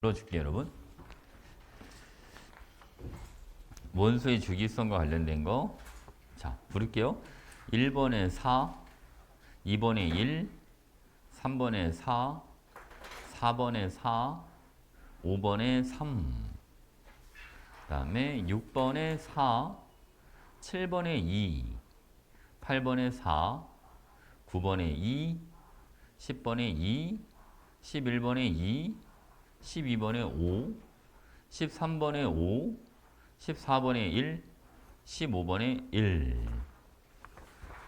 풀어줄게요, 여러분. 원소의 주기성과 관련된 거. 자, 부를게요. 1번에 4, 2번에 1, 3번에 4, 4번에 4, 5번에 3. 그 다음에 6번에 4, 7번에 2, 8번에 4, 9번에 2, 10번에 2, 11번에 2, 12번에 5, 13번에 5, 14번에 1, 15번에 1.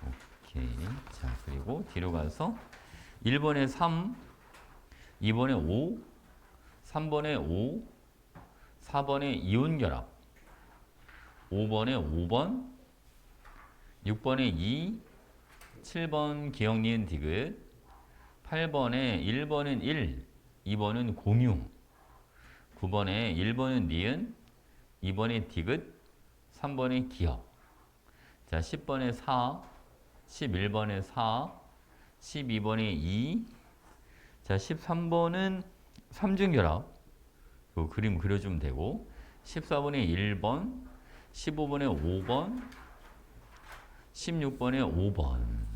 오케이. 자, 그리고 뒤로 가서 1번에 3, 2번에 5, 3번에 5, 4번에 이온결합, 5번에 5번, 6번에 2, 7번 기억, 니은, 디귿, 8번에 1번은 1, 2번은 공유, 9번에 1번은 니은, 2번에 디귿, 3번에 기억. 자, 10번에 4, 11번에 4, 12번에 2. 자, 13번은 삼중결합. 그 그림 그려주면 되고. 14번에 1번, 15번에 5번, 16번에 5번.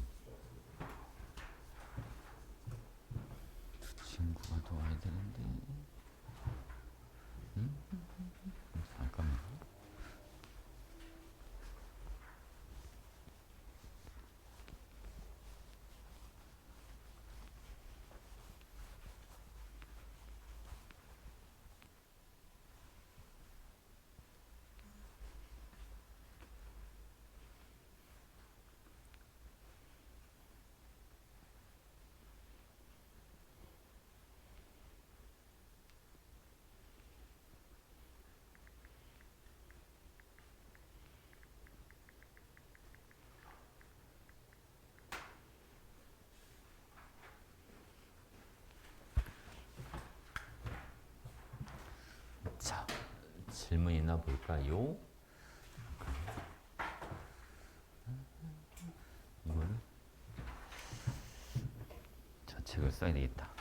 두 친구가 도와야 되는데. 잠깐만. 자, 질문 있나 볼까요? 이거는 저 책을 써야 되겠다.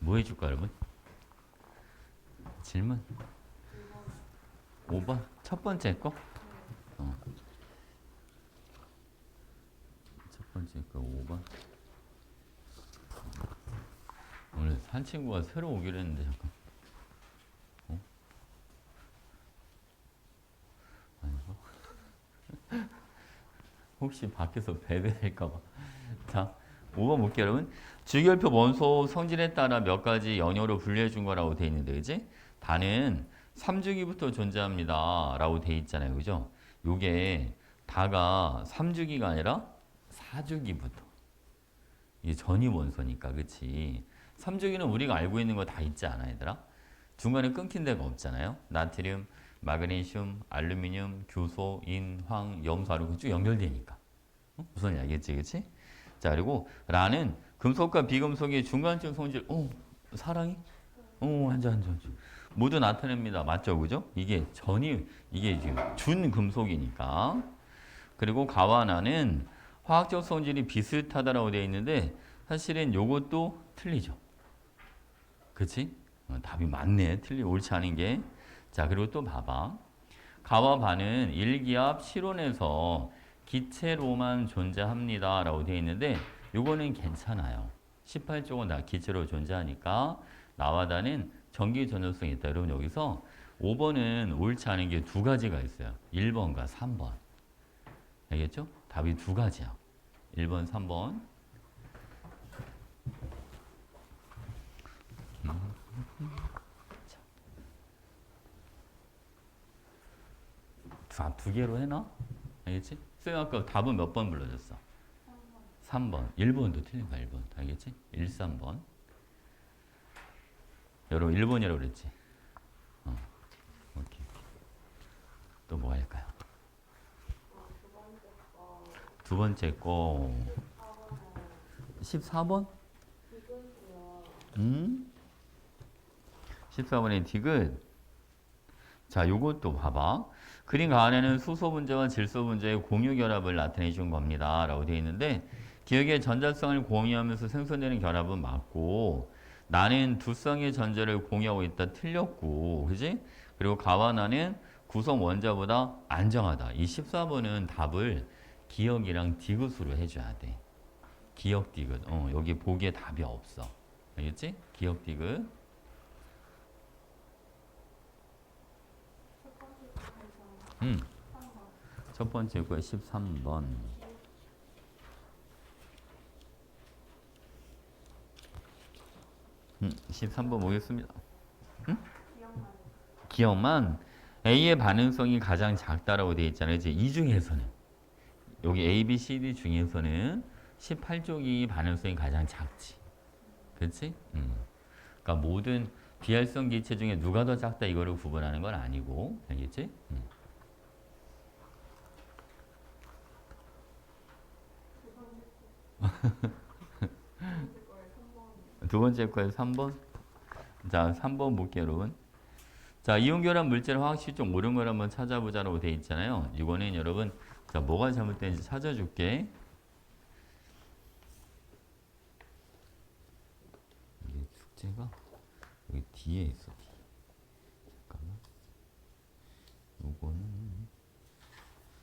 뭐 해줄까, 여러분? 질문? 5번? 첫 번째 거? 첫 번째 거 5번. 오늘 한 친구가 새로 오기로 했는데, 잠깐. 아니고. 혹시 밖에서 배배될까봐. 자, 5번 볼게요, 여러분. 주기율표 원소 성질에 따라 몇 가지 연료로 분류해 준 거라고 돼 있는데, 그지? 다는 3주기부터 존재합니다. 라고 돼 있잖아요. 그죠? 요게 다가 3주기가 아니라 4주기부터. 이게 전이 원소니까, 그치? 3주기는 우리가 알고 있는 거 다 있지 않아, 얘들아? 중간에 끊긴 데가 없잖아요. 나트륨, 마그네슘, 알루미늄, 교소, 인, 황, 염소, 아르곤 쭉 연결되니까. 무슨 이야기겠지, 그치? 자, 그리고 라는 금속과 비금속의 중간쯤 성질, 사랑이? 앉아. 모두 나타냅니다. 맞죠, 그죠? 이게 이게 지금 준금속이니까. 그리고 가와 나는 화학적 성질이 비슷하다라고 되어 있는데, 사실은 요것도 틀리죠. 그치? 답이 맞네. 옳지 않은 게. 자, 그리고 또 봐봐. 가와 바는 일기압 실온에서 기체로만 존재합니다. 라고 되어 있는데, 요거는 괜찮아요. 18쪽은 다 기체로 존재하니까, 나와 다는 전기 전도성이 있다. 여러분, 여기서 5번은 옳지 않은 게 두 가지가 있어요. 1번과 3번. 알겠죠? 답이 두 가지야. 1번, 3번. 두 개로 해놔? 알겠지? 쌤 아까 답은 몇 번 불러줬어? 3번. 1번도 틀린 거야, 1번. 알겠지? 1, 3번. 여러분, 1번이라고 그랬지? 오케이. 또 뭐 할까요? 두 번째 거 14번? 14번의 디귿. 자, 요것도 봐봐. 그림 가안에는 수소 분자와 질소 분자의 공유 결합을 나타내 준 겁니다. 라고 되어 있는데 기억의 전자성을 공유하면서 생성되는 결합은 맞고 나는 두 쌍의 전자를 공유하고 있다 틀렸고 그지? 그리고 가와 나는 구성 원자보다 안정하다. 이 14번은 답을 기억이랑 디귿으로 해줘야 돼. 기억 디귿. 여기 보기에 답이 없어. 알겠지? 기억 디귿. 첫 번째 거에 13번. 13번 보겠습니다. 기억만 A의 반응성이 가장 작다라고 되어 있잖아요. 이제 이 중에서는 여기 A, B, C, D 중에서는 18쪽이 반응성이 가장 작지. 그렇지? 그러니까 모든 비활성 기체 중에 누가 더 작다 이거를 구분하는 건 아니고 알겠지? 두 번째 거에 3번. 자, 3번 볼게요, 여러분. 자, 이온결합 물질 화학식 좀 옳은 걸 한번 찾아보자라고 돼 있잖아요. 이거는 여러분, 자, 뭐가 잘못된지 찾아줄게. 이게 숙제가 여기 뒤에 있어. 뒤에. 잠깐만.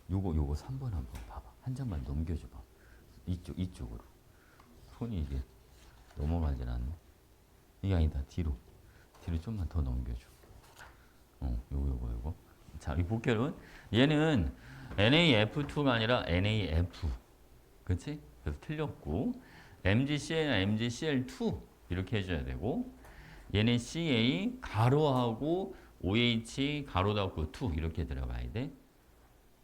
요거 3번 한번 봐봐. 한 장만 넘겨줘봐. 이쪽으로. 손이 이게 넘어가진 않네. 이게 아니다. 뒤로 좀만 더 넘겨줘. 요거. 자, 이 볼게요, 여러분. 얘는 NaF2가 아니라 NaF. 그치? 그래서 틀렸고, MgCl이나 MgCl2 이렇게 해줘야 되고, 얘는 Ca 가로하고 OH 가로 닫고 2 이렇게 들어가야 돼.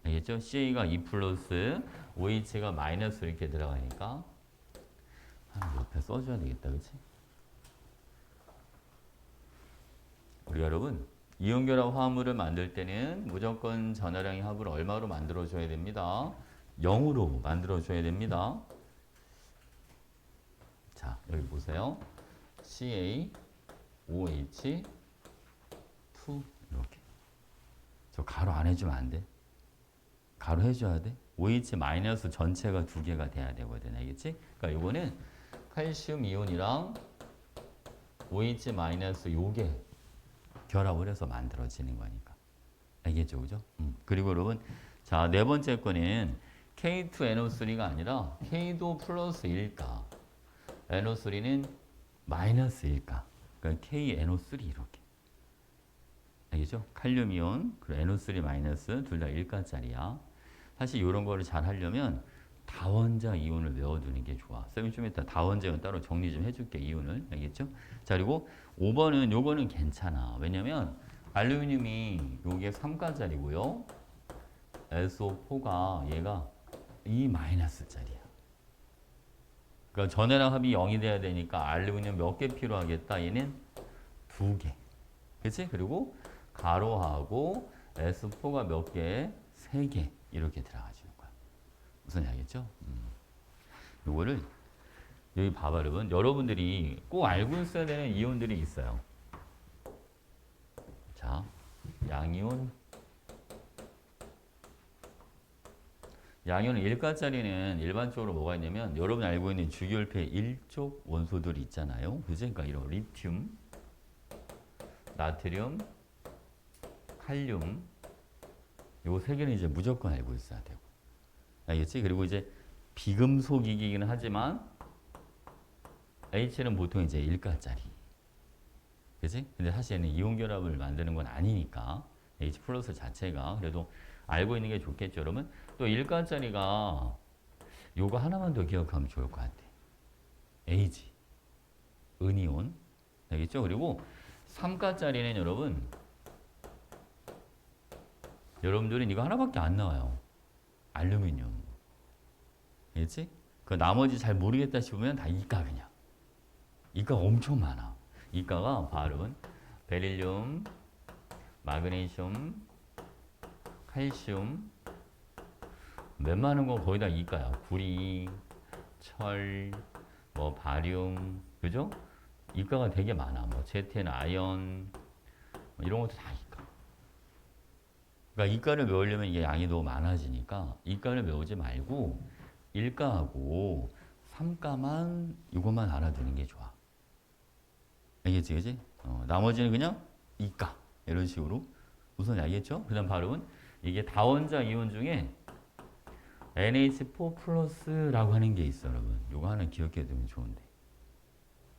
알겠죠? Ca가 2 플러스 OH가 마이너스 이렇게 들어가니까 하나 옆에 써줘야 되겠다, 그치? 우리 여러분 이온결합 화합물을 만들 때는 무조건 전하량의 합을 얼마로 만들어줘야 됩니다. 0으로 만들어줘야 됩니다. 자, 여기 보세요. CaOH2 이렇게. 저 가로 안 해주면 안 돼. 가로 해줘야 돼. OH 마이너스 전체가 두 개가 돼야 되거든. 알겠지? 그러니까 이거는 칼슘 이온이랑 OH 마이너스 요게 결합을 해서 만들어지는 거니까. 알겠죠? 그죠? 그리고 여러분, 자, 네 번째 거는 K2NO3가 아니라 K도 플러스 1가, NO3는 마이너스 1가. 그러니까 KNO3 이렇게. 알겠죠? 칼륨 이온, 그리고 NO3 마이너스 둘 다 1가짜리야. 사실 이런 거를 잘 하려면 다원자 이온을 외워두는 게 좋아. 쌤이 좀 이따 다원자 이온 따로 정리 좀 해줄게, 이온을. 알겠죠? 자, 그리고 5번은 요거는 괜찮아. 왜냐면 알루미늄이 요게 3가짜리고요. SO4가 얘가 2-짜리야. 그러니까 전해랑 합이 0이 돼야 되니까 알루미늄 몇 개 필요하겠다? 얘는 2개. 그치? 그리고 가로하고 S4가 몇 개? 3개. 이렇게 들어가주는 거야. 무슨 이야기죠? 요거를 여기 봐봐, 여러분. 여러분들이 꼭 알고 있어야 되는 이온들이 있어요. 자, 양이온. 양이온 1가짜리는 일반적으로 뭐가 있냐면 여러분이 알고 있는 주기율표의 1족 원소들이 있잖아요. 그지? 그러니까 이런 리튬, 나트륨, 칼륨 요 세 개는 이제 무조건 알고 있어야 되고. 알겠지? 그리고 이제 비금속이긴 하지만 H는 보통 이제 1가짜리. 그치? 근데 사실 얘는 이온 결합을 만드는 건 아니니까 H 플러스 자체가 그래도 알고 있는 게 좋겠죠, 여러분? 또 1가짜리가 요거 하나만 더 기억하면 좋을 것 같아. Ag. 은이온. 알겠죠? 그리고 3가짜리는 여러분들은 이거 하나밖에 안 나와요. 알루미늄. 알겠지? 그 나머지 잘 모르겠다 싶으면 다 이가 그냥. 이가가 엄청 많아. 이가가 바로 베릴륨, 마그네슘, 칼슘, 웬만한 건 거의 다 이가야. 구리, 철, 뭐 바륨, 그죠? 이가가 되게 많아. 뭐 제텐, 아연 뭐 이런 것도 다 이가. 그러니까 이가를 외우려면 이게 양이 너무 많아지니까 이가를 외우지 말고 일가하고 삼가만 이것만 알아두는 게 좋아. 알겠지, 그지? 나머지는 그냥 이가 이런 식으로 우선 알겠죠? 그다음 발음은 이게 다원자 이온 중에 NH4 플러스라고 하는 게 있어, 여러분. 이거 하나 기억해 두면 좋은데.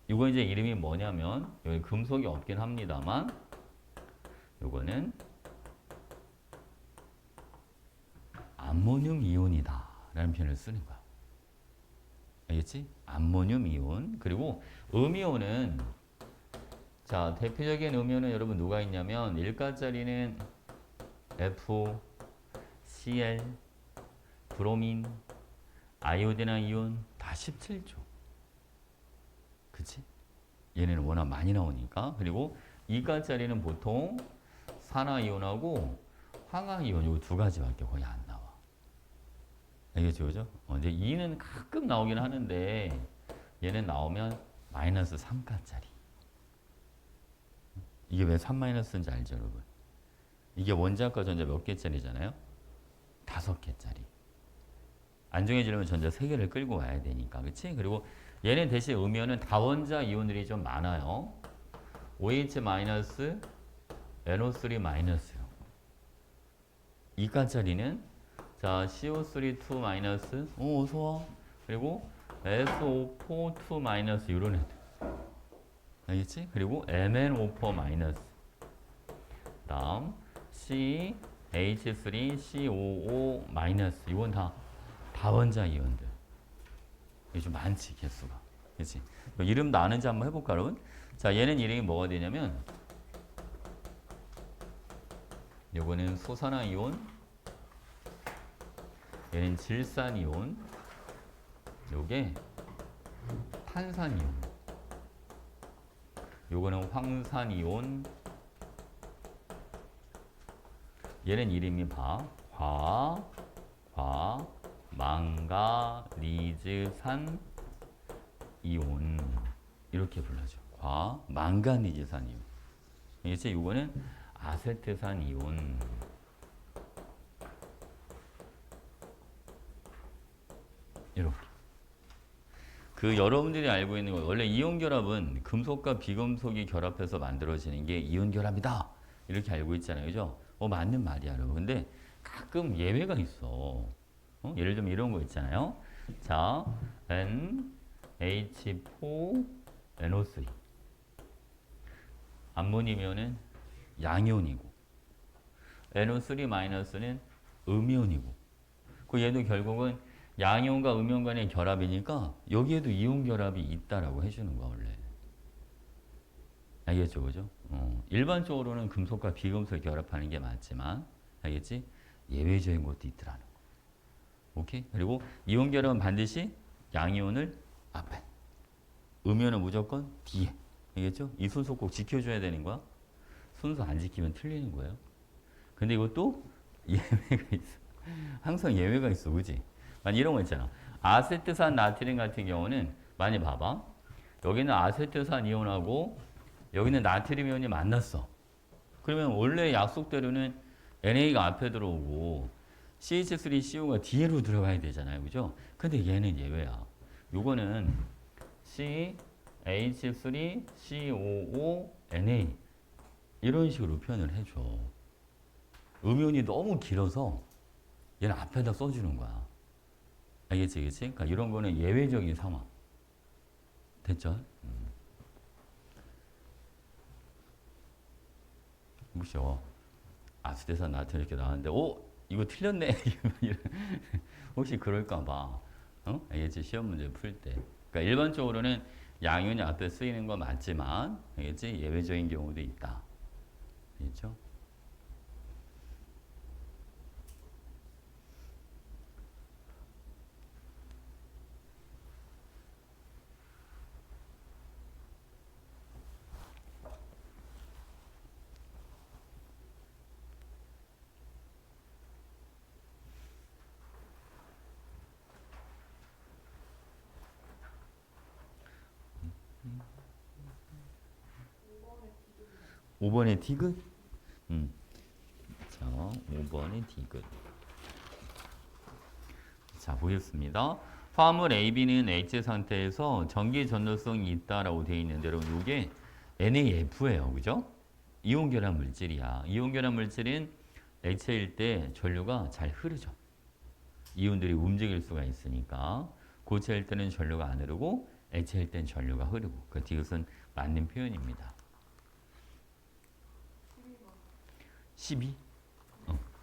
이거 이제 이름이 뭐냐면 여기 금속이 없긴 합니다만 이거는 암모늄 이온이다 라는 표현을 쓰는 거야. 알겠지? 암모늄 이온. 그리고 음이온은 자 대표적인 음이온은 여러분 누가 있냐면 1가짜리는 F, Cl, 브로민, 아이오디나 이온 다 17조. 그치? 얘네는 워낙 많이 나오니까. 그리고 2가짜리는 보통 산화이온하고 황화이온 요 두 가지밖에 거의 안 나와. 알겠죠? 그죠? 이제 2는 가끔 나오긴 하는데 얘는 나오면 마이너스 3가짜리. 이게 왜 3 마이너스인지 알죠, 여러분? 이게 원자과 전자 몇 개짜리잖아요? 5개짜리. 안 정해지려면 전자 3개를 끌고 와야 되니까. 그치? 그리고 얘는 대신 음이온은 다원자 이온들이 좀 많아요. OH 마이너스, NO3 마이너스요. 2가짜리는 자 CO3 2 마이너스, 어서 와. 그리고 SO4 2 마이너스 이런 애들. 알겠지? 그리고 MnO4 마이너스. 다음 CH3, COO 마이너스. 이건 다 다원자 이온들. 이게 좀 많지 개수가. 그렇지? 이름도 아는지 한번 해볼까 여러분? 자 얘는 이름이 뭐가 되냐면 요거는 소산화 이온, 얘는 질산 이온, 요게 탄산 이온, 요거는 황산 이온. 얘는 이름이 망가니즈산 이온 이렇게 불러죠. 망가니즈산 이온. 이제 이거는 아세트산 이온. 이렇게. 그 여러분들이 알고 있는 거 원래 이온 결합은 금속과 비금속이 결합해서 만들어지는 게 이온 결합이다. 이렇게 알고 있잖아요. 그죠? 맞는 말이야, 여러분. 근데 가끔 예외가 있어. 예를 들면 이런 거 있잖아요. 자, NH4NO3. 암모늄이온은 양이온이고, NO3-는 음이온이고, 그 얘도 결국은 양이온과 음이온 간의 결합이니까 여기에도 이온 결합이 있다라고 해주는 거야, 원래. 알겠죠, 그죠? 일반적으로는 금속과 비금속이 결합하는 게 맞지만, 알겠지? 예외적인 것도 있더라는 거. 오케이? 그리고 이온 결합은 반드시 양이온을 앞에, 음이온은 무조건 뒤에. 알겠죠? 이 순서 꼭 지켜줘야 되는 거야. 순서 안 지키면 틀리는 거예요. 근데 이것도 예외가 있어. 항상 예외가 있어, 그지? 만약 이런 거 있잖아. 아세트산 나트륨 같은 경우는 많이 봐봐. 여기는 아세트산 이온하고 여기는 나트륨 이온이 만났어. 그러면 원래 약속대로는 NA가 앞에 들어오고 CH3CO가 뒤로 들어가야 되잖아요. 그죠? 근데 얘는 예외야. 요거는 CH3COONA 이런 식으로 표현을 해줘. 음이온이 너무 길어서 얘는 앞에다 써주는 거야. 알겠지, 그치? 그러니까 이런 거는 예외적인 상황. 됐죠? 혹시 아스테산 나트륨 이렇게 나왔는데, 이거 틀렸네. 혹시 그럴까봐. 알겠지? 시험 문제 풀 때. 그러니까 일반적으로는 양이온이 앞에 쓰이는 건 맞지만, 알겠지? 예외적인 경우도 있다. 알겠죠? 5번의 디귿? 음. 자, 5번의 디귿. 자, 보겠습니다. 화합물 AB는 H 상태에서 전기 전도성이 있다라고 되어 있는데 여러분 이게 NaF예요. 그죠? 이온 결합 물질이야. 이온 결합 물질은 액체일 때 전류가 잘 흐르죠. 이온들이 움직일 수가 있으니까 고체일 때는 전류가 안 흐르고 액체일 때는 전류가 흐르고 그 디귿은 맞는 표현입니다. 12?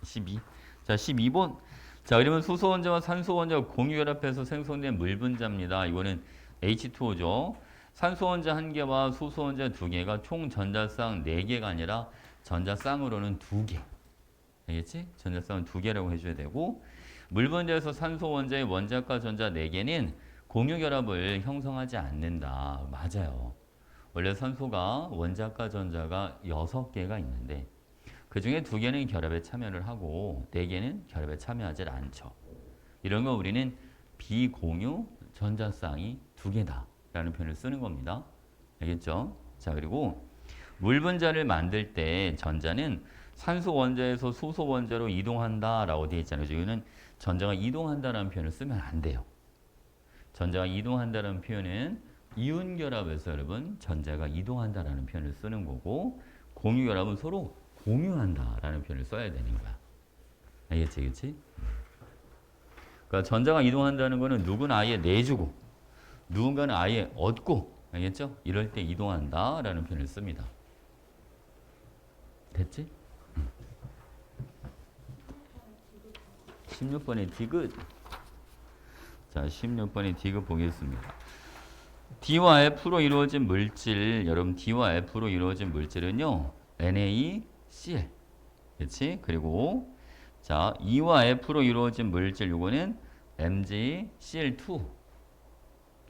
12. 자, 12번. 자, 그러면 수소 원자와 산소 원자가 공유 결합해서 생성된 물 분자입니다. 이거는 H2O죠. 산소 원자 1개와 수소 원자 2개가 총 전자쌍 4개가 아니라 전자쌍으로는 2개. 알겠지? 전자쌍은 2개라고 해줘야 되고 물 분자에서 산소 원자의 원자과 전자 4개는 공유 결합을 형성하지 않는다. 맞아요. 원래 산소가 원자과 전자가 6개가 있는데 그 중에 2개는 결합에 참여를 하고 4개는 결합에 참여하지 않죠. 이런 거 우리는 비공유 전자쌍이 2개다 라는 표현을 쓰는 겁니다. 알겠죠? 자, 그리고 물 분자를 만들 때 전자는 산소 원자에서 수소 원자로 이동한다 라고 되어 있잖아요. 여기는 전자가 이동한다라는 표현을 쓰면 안 돼요. 전자가 이동한다라는 표현은 이온 결합에서 여러분 전자가 이동한다라는 표현을 쓰는 거고 공유 결합은 서로 공유한다라는 표현을 써야 되는 거야. 알겠지? 그치? 그러니까 전자가 이동한다는 거는 누구는 아예 내주고 누군가는 아예 얻고 알겠죠? 이럴 때 이동한다라는 표현을 씁니다. 됐지? 16번의 디귿. 자, 16번의 디귿 보겠습니다. D와 F로 이루어진 물질, 여러분 D와 F로 이루어진 물질은요. NaCl. 그렇지? 그리고 자, E와 F로 이루어진 물질 요거는 MgCl2.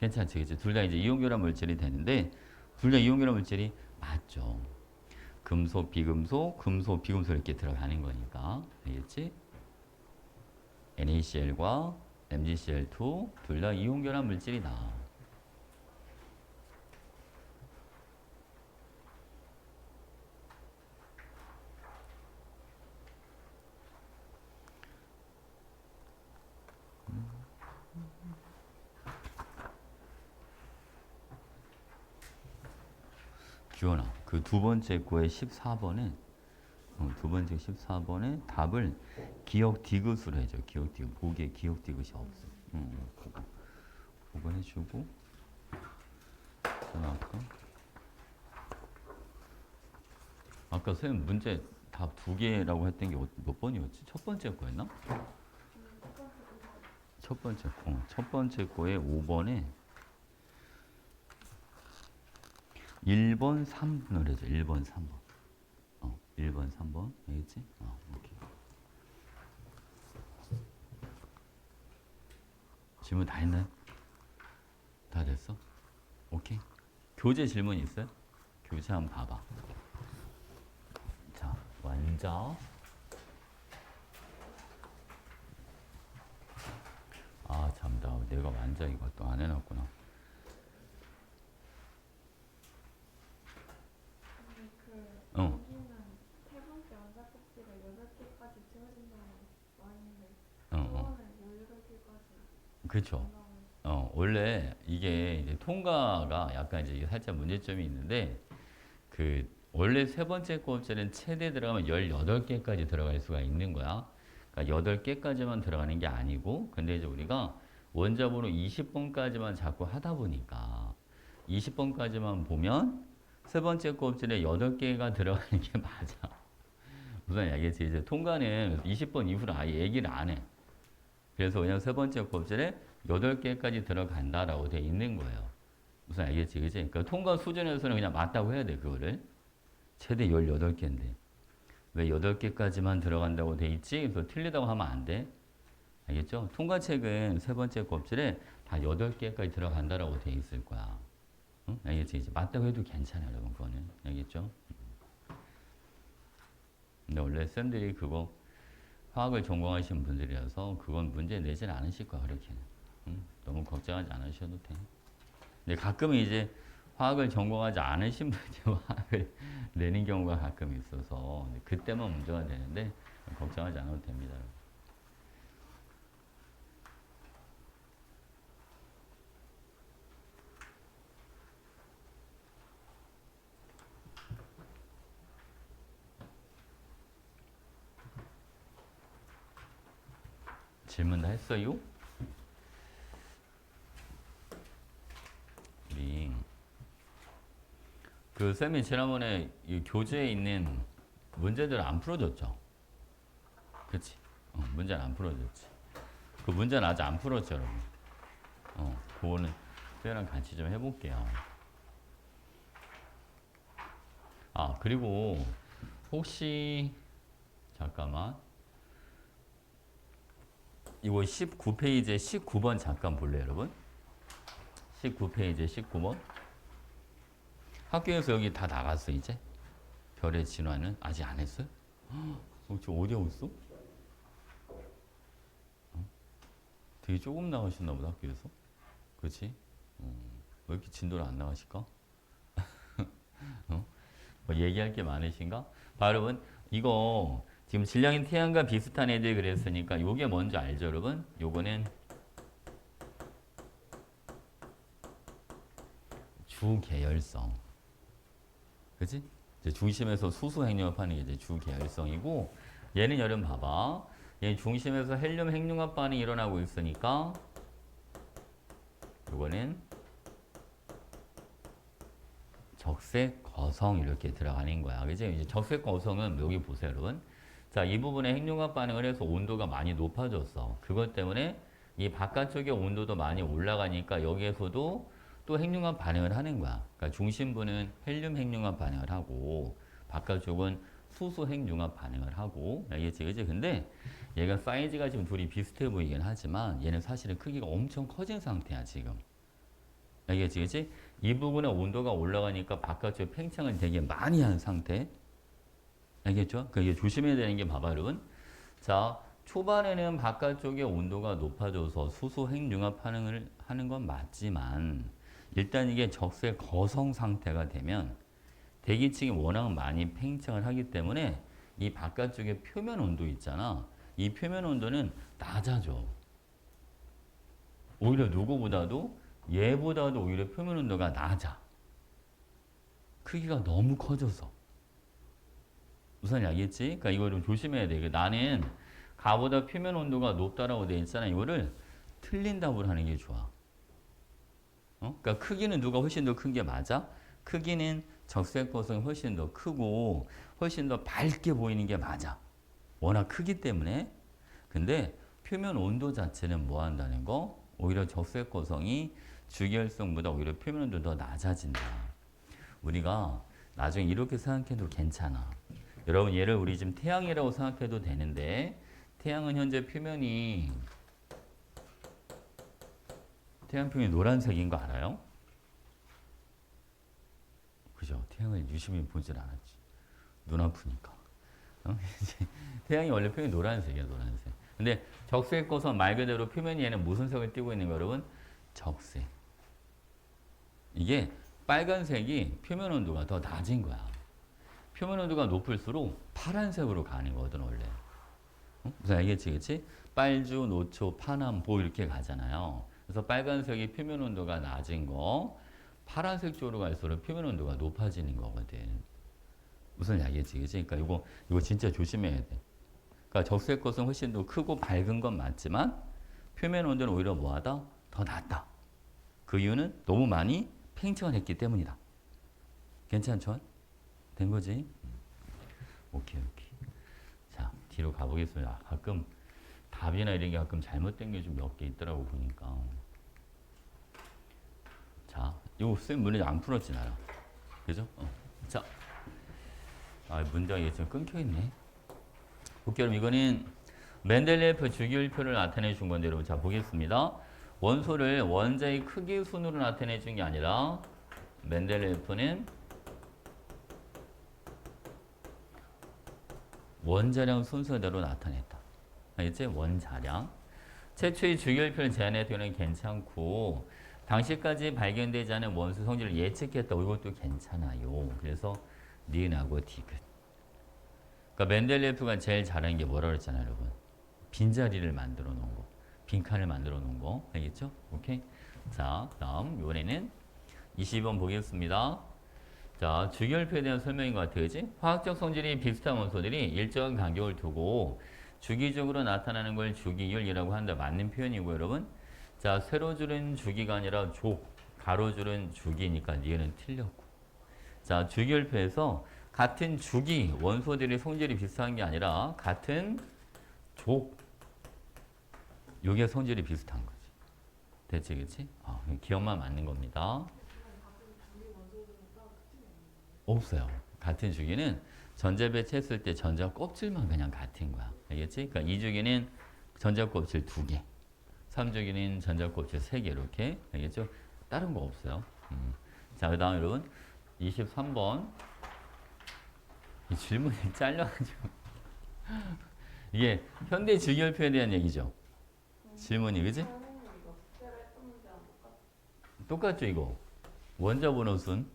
괜찮지? 그치? 둘 다 이제 이온 결합 물질이 되는데 둘 다 이온 결합 물질이 맞죠. 금속, 비금속, 금속, 비금속 이렇게 들어가는 거니까. 알겠지? NaCl과 MgCl2 둘 다 이온 결합 물질이다. 규현아, 그 두 번째 거의 14번에 두 번째 14번에 답을 기억 디귿으로 해줘. 기억 디귿. 보기에 기억 디귿이 없어. 그거 해주고 아까 선생님 문제 답 2개라고 했던 게 몇 번이었지? 첫 번째 거였나? 첫 번째 거. 첫 번째 거에 5번에 1번, 3번을 해줘. 1번, 3번. 1번, 3번. 알겠지? 오케이. 질문 다 했나요? 다 됐어? 오케이. 교재 질문 있어요? 교재 한번 봐봐. 자, 완자. 아, 참, 내가 완자 이것도 안 해놨구나. 세 번째 원자 꼭지가 8개까지 채워진다고 나와있는데 그거는 18개까지 그렇죠. 원래 이게 이제 통과가 약간 이제 살짝 문제점이 있는데 그 원래 세 번째 곱절은 최대 들어가면 18개까지 들어갈 수가 있는 거야. 그러니까 8개까지만 들어가는 게 아니고 근데 이제 우리가 원자번호 20번까지만 자꾸 하다 보니까 20번까지만 보면 세 번째 곱절에 8개가 들어가는 게 맞아. 무슨 얘기지? 이제 통과는 20번 이후로 아예 얘기를 안 해. 그래서 그냥 세 번째 곱절에 8개까지 들어간다라고 돼 있는 거예요. 무슨 알겠지? 그치? 그러니까 통과 수준에서는 그냥 맞다고 해야 돼, 그거를. 최대 18개인데. 왜 8개까지만 들어간다고 돼 있지? 그래서 틀리다고 하면 안 돼. 알겠죠? 통과책은 세 번째 곱절에 다 8개까지 들어간다라고 돼 있을 거야. 응? 알겠지? 이제 맞다고 해도 괜찮아요, 여러분, 그거는. 알겠죠? 근데 원래 쌤들이 그거 화학을 전공하시는 분들이라서 그건 문제 내진 않으실 거야, 그렇게는. 응? 너무 걱정하지 않으셔도 돼. 근데 가끔은 이제 화학을 전공하지 않으신 분이 화학을 내는 경우가 가끔 있어서 그때만 문제가 되는데 걱정하지 않아도 됩니다. 질문 다 했어요? 우리 그 쌤이 지난번에 이 교재에 있는 문제들 안 풀어줬죠? 그치? 문제는 안 풀어줬지. 그 문제는 아직 안 풀었죠, 여러분. 그거는 쌤이랑 같이 좀 해볼게요. 아, 그리고 혹시 잠깐만 이거 19페이지에 19번 잠깐 볼래요, 여러분? 19페이지에 19번. 학교에서 여기 다 나갔어, 이제? 별의 진화는 아직 안 했어요? 지금 어디 있어? 되게 조금 나가셨나 보다, 학교에서. 그렇지? 왜 이렇게 진도를 안 나가실까? 뭐 얘기할 게 많으신가? 봐, 여러분. 이거 지금 질량인 태양과 비슷한 애들 그랬으니까 요게 뭔지 알죠, 여러분? 요거는 주계열성. 그치? 이제 중심에서 수소 핵융합하는 게 이제 주계열성이고, 얘는 여러분 봐봐. 얘 중심에서 헬륨 핵융합 반응이 일어나고 있으니까, 요거는 적색 거성 이렇게 들어가는 거야. 그지? 이제 적색 거성은 여기 보세요, 여러분. 자, 이 부분에 핵융합 반응을 해서 온도가 많이 높아졌어. 그것 때문에 이 바깥쪽의 온도도 많이 올라가니까 여기에서도 또 핵융합 반응을 하는 거야. 그러니까 중심부는 헬륨 핵융합 반응을 하고 바깥쪽은 수소 핵융합 반응을 하고 알겠지? 그지? 근데 얘가 사이즈가 지금 둘이 비슷해 보이긴 하지만 얘는 사실은 크기가 엄청 커진 상태야, 지금. 알겠지? 그지? 이 부분에 온도가 올라가니까 바깥쪽 팽창을 되게 많이 한 상태. 알겠죠? 그러니까 조심해야 되는 게 봐봐, 여러분. 자, 초반에는 바깥쪽의 온도가 높아져서 수소 핵융합 반응을 하는 건 맞지만 일단 이게 적색 거성 상태가 되면 대기층이 워낙 많이 팽창을 하기 때문에 이 바깥쪽의 표면 온도 있잖아. 이 표면 온도는 낮아져. 오히려 누구보다도 얘보다도 오히려 표면 온도가 낮아. 크기가 너무 커져서. 우선 알겠지? 그러니까 이거 좀 조심해야 돼. 나는 가보다 표면 온도가 높다라고 돼 있잖아. 이거를 틀린 답을 하는 게 좋아. 그러니까 크기는 누가 훨씬 더 큰 게 맞아? 크기는 적색 거성이 훨씬 더 크고 훨씬 더 밝게 보이는 게 맞아. 워낙 크기 때문에. 근데 표면 온도 자체는 뭐 한다는 거? 오히려 적색 거성이 주계열성보다 오히려 표면 온도 더 낮아진다. 우리가 나중에 이렇게 생각해도 괜찮아. 여러분 얘를 우리 지금 태양이라고 생각해도 되는데 태양은 현재 표면이 태양 표면이 노란색인 거 알아요? 그죠? 태양을 유심히 보질 않았지. 눈 아프니까. 태양이 원래 표면이 노란색이야, 노란색. 근데 적색 거성 말 그대로 표면이 얘는 무슨 색을 띠고 있는 거 여러분? 적색. 이게 빨간색이 표면 온도가 더 낮은 거야. 표면 온도가 높을수록 파란색으로 가는 거거든, 원래. 무슨 알겠지, 그치? 빨주, 노초, 파남, 보 이렇게 가잖아요. 그래서 빨간색이 표면 온도가 낮은 거, 파란색 쪽으로 갈수록 표면 온도가 높아지는 거거든. 무슨 알겠지, 그치? 그러니까 이거 진짜 조심해야 돼. 그러니까 적색 것은 훨씬 더 크고 밝은 건 맞지만 표면 온도는 오히려 뭐하다? 더 낮다. 그 이유는 너무 많이 팽창을 했기 때문이다. 괜찮죠? 된 거지? 오케이. 자, 뒤로 가보겠습니다. 가끔 답이나 이런 게 가끔 잘못된 게 좀 몇 개 있더라고 보니까. 자, 이거 쌤 문제 안 풀었지 나랑. 그죠? 자, 문제가 이게 좀 끊겨 있네. 오케이, 그럼 이거는 멘델레이프 주기율표를 나타내 준 건데 여러분 자 보겠습니다. 원소를 원자의 크기 순으로 나타내 준 게 아니라 멘델레이프는 원자량 순서대로 나타냈다. 알겠지? 원자량. 최초의 주기율표를 제안해도 괜찮고 당시까지 발견되지 않은 원소 성질을 예측했다. 이것도 괜찮아요. 그래서 니은하고 디귿. 그러니까 멘델리예프가 제일 잘하는 게 뭐라 그랬잖아요, 여러분. 빈자리를 만들어 놓은 거. 빈칸을 만들어 놓은 거. 알겠죠? 오케이? 자, 다음 이번에는 22번 보겠습니다. 자, 주기율표에 대한 설명인 것 같아요. 그지? 화학적 성질이 비슷한 원소들이 일정한 간격을 두고 주기적으로 나타나는 걸 주기율이라고 한다. 맞는 표현이고 여러분. 자, 세로줄은 주기가 아니라 가로줄은 주기니까 얘는 틀렸고. 자, 주기율표에서 같은 주기 원소들의 성질이 비슷한 게 아니라 같은 요게 성질이 비슷한 거지. 됐지, 그치? 기억만 맞는 겁니다. 없어요. 같은 주기는 전자 배치했을 때 전자 껍질만 그냥 같은 거야. 알겠지? 그러니까 2주기는 전자 껍질 2개, 3주기는 전자 껍질 3개 이렇게. 알겠죠? 다른 거 없어요. 자, 그 다음 여러분 23번. 이 질문이 잘려가지고 이게 현대 주기율표에 대한 얘기죠. 질문이 그지? 선생님 이거 숙제를 했던 문제랑 똑같아. 똑같죠 이거. 원자 번호순.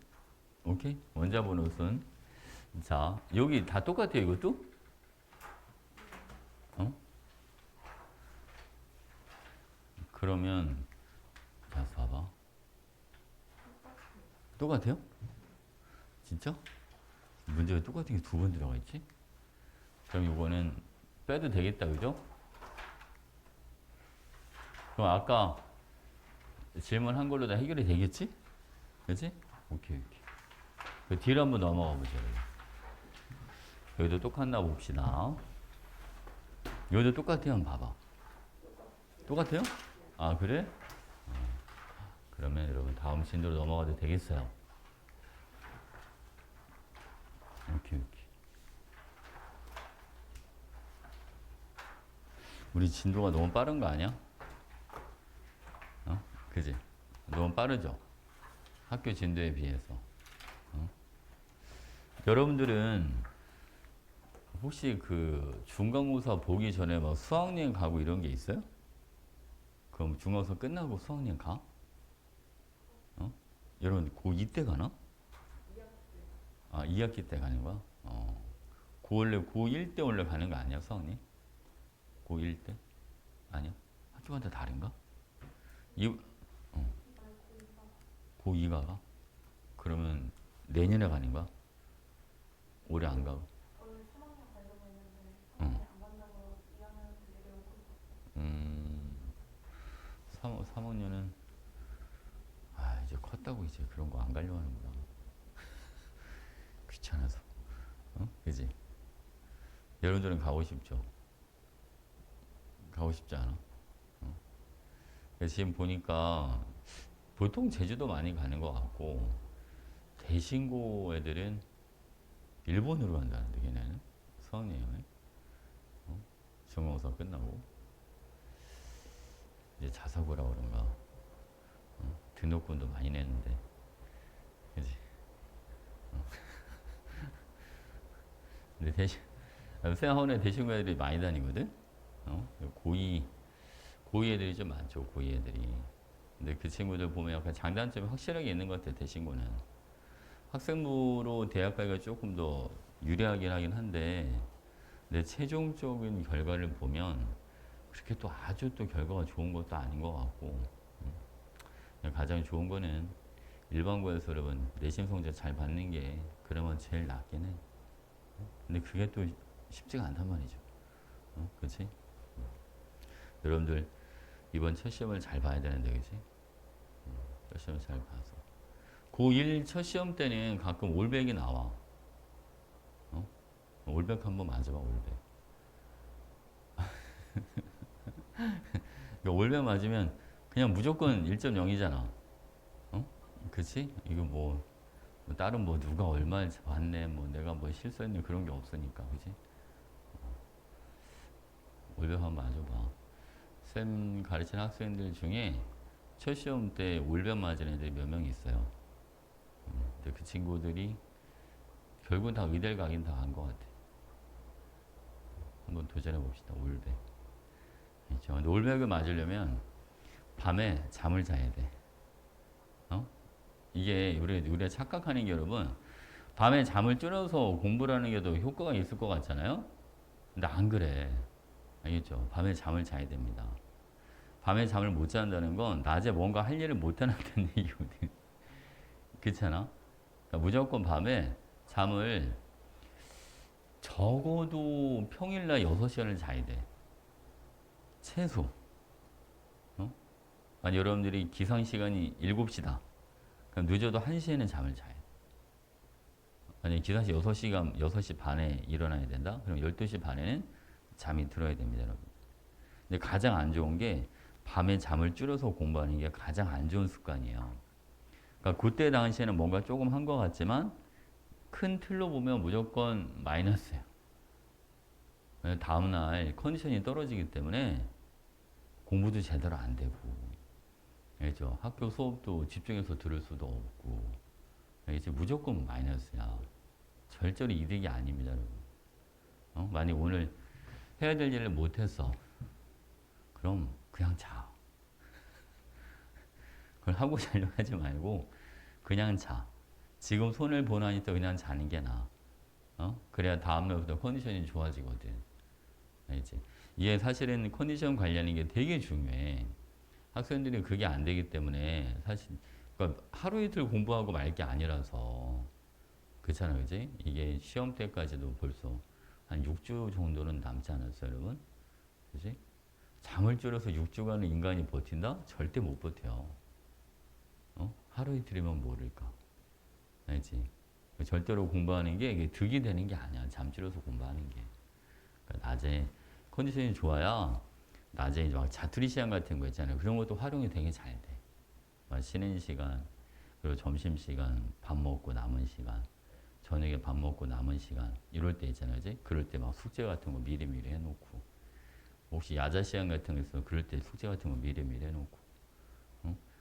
오케이? 원자 번호순. 자, 여기 다 똑같아요, 이것도? 어? 그러면, 자, 봐봐. 똑같아요? 진짜? 문제가 똑같은 게 2번 들어가 있지? 그럼 이거는 빼도 되겠다, 그죠? 그럼 아까 질문한 걸로 다 해결이 되겠지? 그치? 오케이, 오케이. 그 뒤로 한번 넘어가 보죠. 여기도 똑같나 봅시다. 여기도 똑같아요. 한번 봐봐. 똑같아요? 아, 그래? 그러면 여러분 다음 진도로 넘어가도 되겠어요. 오케이, 오케이. 우리 진도가 너무 빠른 거 아니야? 그지? 너무 빠르죠? 학교 진도에 비해서. 여러분들은 혹시 그 중간고사 보기 전에 막 수학여행 가고 이런 게 있어요? 그럼 중간고사 끝나고 수학여행 가? 여러분 고2 때 가나? 2학기 때 가는 거야? 원래 고1 때 원래 가는 거 아니야 수학여행? 고1 때? 아니야? 학교마다 다른가? 고2가 가? 그러면 내년에 가는 거야? 올해 안 가고? 원래 3학년 가려고 했는데 3학년 안 간다고 2학년 내려오고 있었어. 3학년은 이제 컸다고 이제 그런 거 안 가려고 하는구나. 귀찮아서. 그지? 여러분들은 가고 싶죠? 가고 싶지 않아? 그래서 지금 보니까 보통 제주도 많이 가는 것 같고 대신고 애들은 일본으로 간다는데 걔네는 수학여행을 중간고사 끝나고 이제 자사고라 그런가 등록금도 많이 냈는데 그지? 근데 생각하는 대신고 애들이 많이 다니거든. 고이 애들이 좀 많죠. 고이 애들이. 근데 그 친구들 보면 약간 장단점이 확실하게 있는 것 같아. 대신고는 학생부로 대학 가기가 조금 더 유리하긴 하긴 한데 내 최종적인 결과를 보면 그렇게 또 아주 또 결과가 좋은 것도 아닌 것 같고 그냥 가장 좋은 거는 일반고에서 여러분 내신 성적 잘 받는 게 그러면 제일 낫긴 해. 근데 그게 또 쉽지가 않단 말이죠. 그렇지? 여러분들 이번 첫 시험을 잘 봐야 되는데 그렇지? 첫 시험을 잘 봐서 고1 첫 시험 때는 가끔 올백이 나와. 올백 한번 맞아봐. 올백. 그러니까 올백 맞으면 그냥 무조건 1.0이잖아. 그치? 이거 뭐 다른 뭐 누가 얼마 받네, 뭐 내가 뭐 실수했네 그런 게 없으니까, 그치? 올백 한번 맞아봐. 쌤 가르치는 학생들 중에 첫 시험 때 올백 맞은 애들이 몇 명 있어요. 근데 그 친구들이 결국은 다 의대를 가긴 다 간 것 같아. 한번 도전해 봅시다. 올백. 그렇죠. 근데 올백을 맞으려면 밤에 잠을 자야 돼. 이게 우리가 착각하는 게 여러분, 밤에 잠을 줄여서 공부를 하는 게 더 효과가 있을 것 같잖아요? 근데 안 그래. 알겠죠? 밤에 잠을 자야 됩니다. 밤에 잠을 못 잔다는 건 낮에 뭔가 할 일을 못 해놨다는 얘기거든. 그렇잖아? 그러니까 무조건 밤에 잠을 적어도 평일날 6시간을 자야 돼. 최소. 어? 만약 여러분들이 기상시간이 7시다. 그럼 늦어도 1시에는 잠을 자야 돼. 만약에 기상시 6시간, 6시 반에 일어나야 된다? 그럼 12시 반에는 잠이 들어야 됩니다, 여러분. 근데 가장 안 좋은 게 밤에 잠을 줄여서 공부하는 게 가장 안 좋은 습관이에요. 그러니까 그때 당시에는 뭔가 조금 한 것 같지만 큰 틀로 보면 무조건 마이너스예요. 다음날 컨디션이 떨어지기 때문에 공부도 제대로 안 되고, 알죠? 학교 수업도 집중해서 들을 수도 없고, 알겠지? 무조건 마이너스야. 절대로 이득이 아닙니다, 여러분. 만약 오늘 해야 될 일을 못했어. 그럼 그냥 자. 그걸 하고 자려고 하지 말고 그냥 자. 지금 손을 보나니까 그냥 자는 게 나아. 그래야 다음날부터 컨디션이 좋아지거든. 알지? 이게 사실은 컨디션 관리하는 게 되게 중요해. 학생들이 그게 안 되기 때문에 사실 그러니까 하루 이틀 공부하고 말 게 아니라서 그렇잖아, 그지? 이게 시험 때까지도 벌써 한 6주 정도는 남지 않았어요, 여러분? 그지? 잠을 줄여서 6주간은 인간이 버틴다? 절대 못 버텨. 하루 이틀이면 모를까. 알지? 절대로 공부하는 게 이게 득이 되는 게 아니야. 잠 줄여서 공부하는 게. 그러니까 낮에 컨디션이 좋아야 낮에 이제 막 자투리 시간 같은 거 있잖아요. 그런 것도 활용이 되게 잘 돼. 막 쉬는 시간, 그리고 점심 시간, 밥 먹고 남은 시간, 저녁에 밥 먹고 남은 시간 이럴 때 있잖아요, 그지? 그럴 때 막 숙제 같은 거 미리미리 해놓고, 혹시 야자 시간 같은 거 있으면 그럴 때 숙제 같은 거 미리미리 해놓고,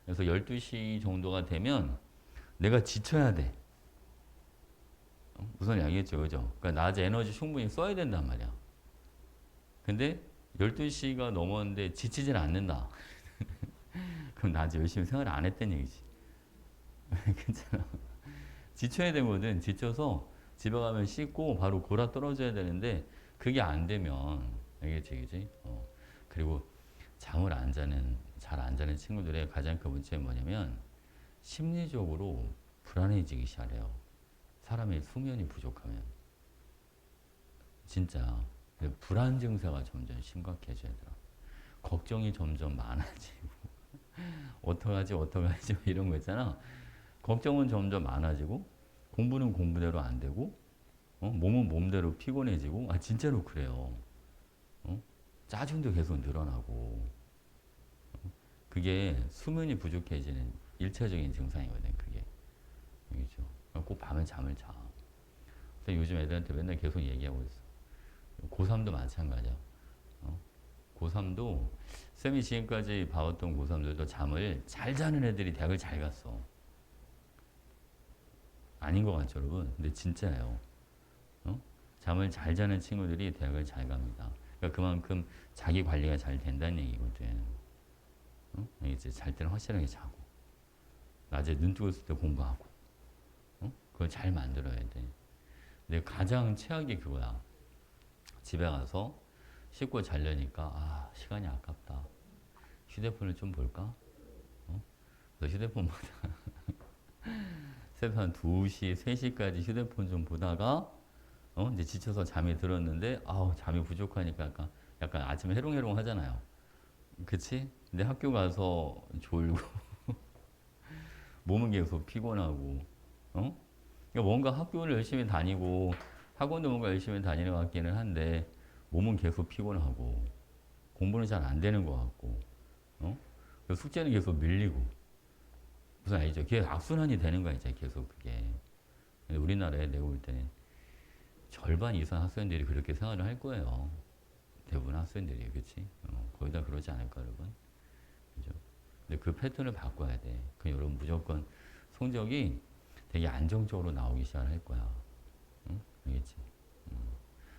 그래서 12시 정도가 되면 내가 지쳐야 돼. 우선 알겠죠, 그죠? 그러니까 낮에 에너지 충분히 써야 된단 말이야. 근데 12시가 넘었는데 지치질 않는다. 그럼 낮에 열심히 생활 안 했다는 얘기지. 괜찮아. 지쳐야 되거든. 지쳐서 집에 가면 씻고 바로 골아 떨어져야 되는데 그게 안 되면 알겠지, 그지? 그리고 잠을 안 자는 잘 안 자는 친구들의 가장 큰 문제는 뭐냐면 심리적으로 불안해지기 시작해요. 사람의 수면이 부족하면 진짜 불안 증세가 점점 심각해져야 되더라. 걱정이 점점 많아지고 어떡하지 이런 거 있잖아. 걱정은 점점 많아지고 공부는 공부대로 안 되고 몸은 몸대로 피곤해지고 진짜로 그래요. 짜증도 계속 늘어나고 그게 수면이 부족해지는 일차적인 증상이거든. 그게 알겠죠? 꼭 밤에 잠을 자. 그래서 요즘 애들한테 맨날 계속 얘기하고 있어. 고3도 마찬가지야. 고3도 쌤이 지금까지 봐왔던 고3들도 잠을 잘 자는 애들이 대학을 잘 갔어. 아닌 것 같죠, 여러분? 근데 진짜예요. 잠을 잘 자는 친구들이 대학을 잘 갑니다. 그러니까 그만큼 자기 관리가 잘 된다는 얘기거든. 이제 잘 때는 확실하게 자고, 낮에 눈 뜨고 있을 때 공부하고, 그걸 잘 만들어야 돼. 근데 가장 최악이 그거야. 집에 가서 씻고 자려니까 시간이 아깝다. 휴대폰을 좀 볼까? 그래서 휴대폰 보다가 새벽 한 2시, 3시까지 휴대폰 좀 보다가 이제 지쳐서 잠이 들었는데 잠이 부족하니까 약간 아침에 해롱해롱 하잖아요. 그치? 근데 학교 가서 졸고 몸은 계속 피곤하고 그러니까 뭔가 학교를 열심히 다니고 학원도 뭔가 열심히 다니는 것 같기는 한데 몸은 계속 피곤하고 공부는 잘 안 되는 것 같고 숙제는 계속 밀리고 무슨 알죠? 그게 악순환이 되는 거야 이제 계속 그게. 근데 우리나라에 내가 볼 때는 절반 이상 학생들이 그렇게 생활을 할 거예요. 대부분 학생들이 그렇지? 거의 다 그러지 않을까 여러분? 그죠? 근데 그 패턴을 바꿔야 돼. 그 여러분 무조건 성적이 되게 안정적으로 나오기 시작할 거야. 알겠지?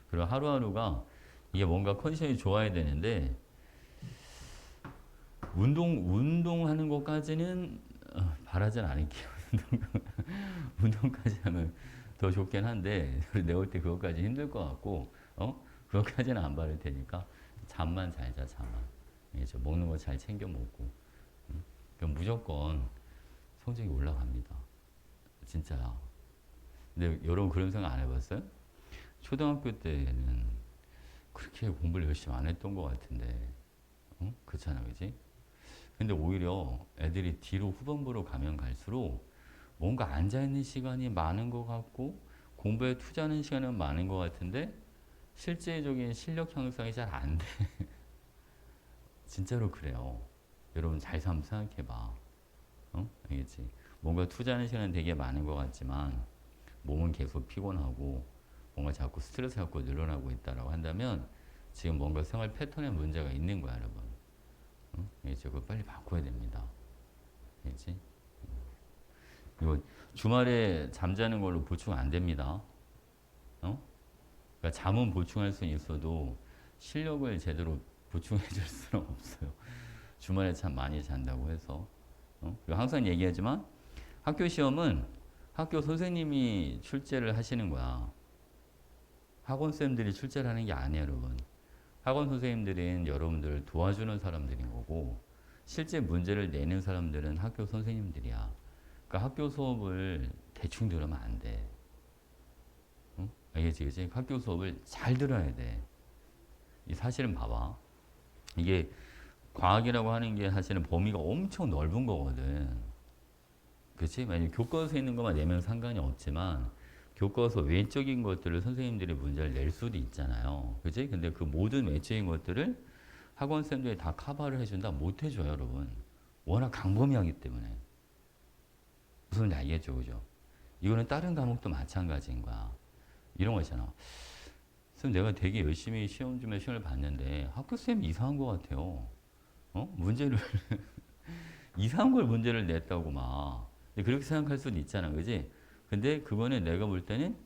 그리고 하루하루가 이게 뭔가 컨디션이 좋아야 되는데 운동하는 것까지는 바라진 않을게요. 운동까지 하면 더 좋긴 한데 내가 볼 때 그것까지 힘들 것 같고 그것까지는 안 바를 테니까 잠만 잘 자, 잠만. 알겠죠? 먹는 거 잘 챙겨 먹고. 그럼 무조건 성적이 올라갑니다. 진짜야. 근데 여러분 그런 생각 안 해봤어요? 초등학교 때는 그렇게 공부를 열심히 안 했던 것 같은데, 그렇잖아, 그지? 근데 오히려 애들이 뒤로 후반부로 가면 갈수록 뭔가 앉아있는 시간이 많은 것 같고 공부에 투자하는 시간은 많은 것 같은데 실제적인 실력 향상이 잘 안 돼. 진짜로 그래요. 여러분 잘 한번 생각해봐. 알겠지? 뭔가 투자하는 시간은 되게 많은 것 같지만 몸은 계속 피곤하고 뭔가 자꾸 스트레스 갖고 늘어나고 있다라고 한다면 지금 뭔가 생활 패턴에 문제가 있는 거야, 여러분. 알겠지? 그거 빨리 바꿔야 됩니다. 알겠지? 이거 주말에 잠자는 걸로 보충 안 됩니다. 그러니까 잠은 보충할 수는 있어도 실력을 제대로 보충해 줄 수는 없어요. 주말에 참 많이 잔다고 해서. 그리고 항상 얘기하지만 학교 시험은 학교 선생님이 출제를 하시는 거야. 학원쌤들이 출제를 하는 게 아니에요, 여러분. 학원 선생님들은 여러분들을 도와주는 사람들인 거고 실제 문제를 내는 사람들은 학교 선생님들이야. 그러니까 학교 수업을 대충 들으면 안 돼. 알겠지, 그치? 학교 수업을 잘 들어야 돼. 이 사실은 봐봐. 이게 과학이라고 하는 게 사실은 범위가 엄청 넓은 거거든. 그치? 만약에 교과서에 있는 것만 내면 상관이 없지만 교과서 외적인 것들을 선생님들이 문제를 낼 수도 있잖아요. 그치? 근데 그 모든 외적인 것들을 학원생들이 다 커버를 해준다? 못 해줘요, 여러분. 워낙 강범위하기 때문에. 무슨 알겠죠, 그죠? 이거는 다른 과목도 마찬가지인 거야. 이런 거 있잖아. 쌤, 내가 되게 열심히 시험 주면 시험을 봤는데 학교쌤이 이상한 것 같아요. 문제를 이상한 걸 문제를 냈다고 막. 근데 그렇게 생각할 수는 있잖아, 그지? 근데 그거는 내가 볼 때는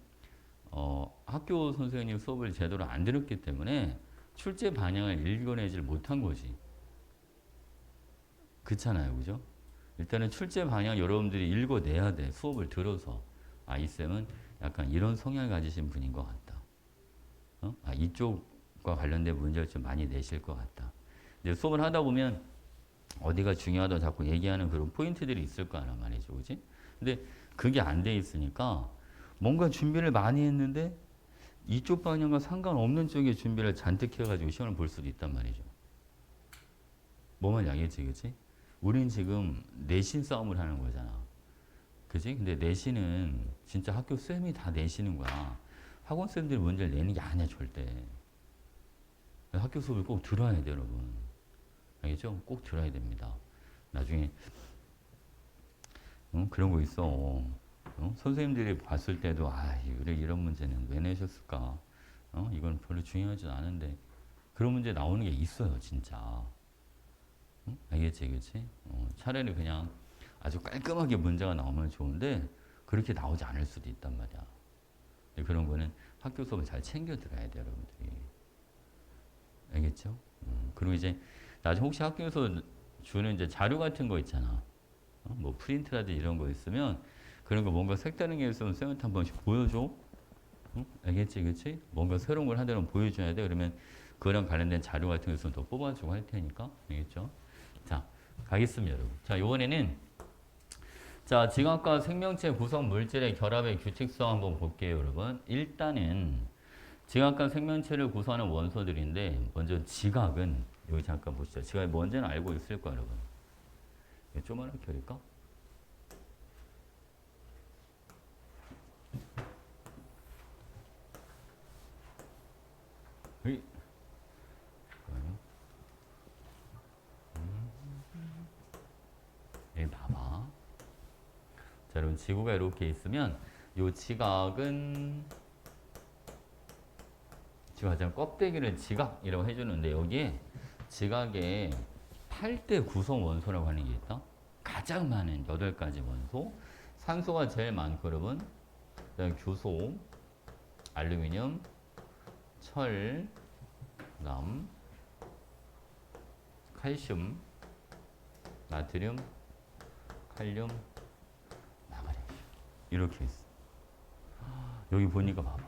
학교 선생님 수업을 제대로 안 들었기 때문에 출제 방향을 읽어내질 못한 거지. 그렇잖아요, 그죠? 일단은 출제 방향 여러분들이 읽어내야 돼. 수업을 들어서. 아, 이 쌤은 약간 이런 성향을 가지신 분인 것 같다. 아, 이쪽과 관련된 문제를 좀 많이 내실 것 같다. 이제 수업을 하다 보면 어디가 중요하다 자꾸 얘기하는 그런 포인트들이 있을 거란 말이죠. 그지? 근데 그게 안 돼 있으니까 뭔가 준비를 많이 했는데 이쪽 방향과 상관없는 쪽에 준비를 잔뜩 해가지고 시험을 볼 수도 있단 말이죠. 뭐만 양해지, 그치? 우린 지금 내신 싸움을 하는 거잖아. 그지? 근데 내신은 진짜 학교 쌤이 다 내시는 거야. 학원 쌤들이 문제를 내는 게 아니야, 절대. 학교 수업을 꼭 들어야 돼, 여러분. 알겠죠? 꼭 들어야 됩니다. 나중에 그런 거 있어. 선생님들이 봤을 때도 이런 문제는 왜 내셨을까? 이건 별로 중요하지 않은데 그런 문제 나오는 게 있어요, 진짜. 알겠지, 그렇지? 차라리 그냥 아주 깔끔하게 문제가 나오면 좋은데 그렇게 나오지 않을 수도 있단 말이야. 근데 그런 거는 학교 수업을 잘 챙겨 들어야 돼, 여러분들이. 알겠죠? 그리고 이제 나중에 혹시 학교에서 주는 이제 자료 같은 거 있잖아. 뭐 프린트라든지 이런 거 있으면 그런 거 뭔가 색다른 게 있으면 쌤한테 한 번씩 보여줘. 알겠지, 그렇지? 뭔가 새로운 걸 한다면 보여줘야 돼. 그러면 그거랑 관련된 자료 같은 거 있으면 더 뽑아주고 할 테니까. 알겠죠? 자, 가겠습니다, 여러분. 자, 이번에는 자, 지각과 생명체 구성 물질의 결합의 규칙성 한번 볼게요, 여러분. 일단은 지각과 생명체를 구성하는 원소들인데 먼저 지각은 여기 잠깐 보시죠. 지각이 뭔지는 알고 있을 거야, 여러분. 조그맣게 그릴까? 여기 봐봐. 자, 여러분 지구가 이렇게 있으면 이 지각은 지금 껍데기를 지각이라고 해주는데 여기에 지각의 8대 구성 원소라고 하는 게 있다. 가장 많은 8가지 원소. 산소가 제일 많고 여러분. 그다음에 규소, 알루미늄, 철, 그다음 칼슘, 나트륨, 칼륨, 이렇게 있어. 여기 보니까 봐봐.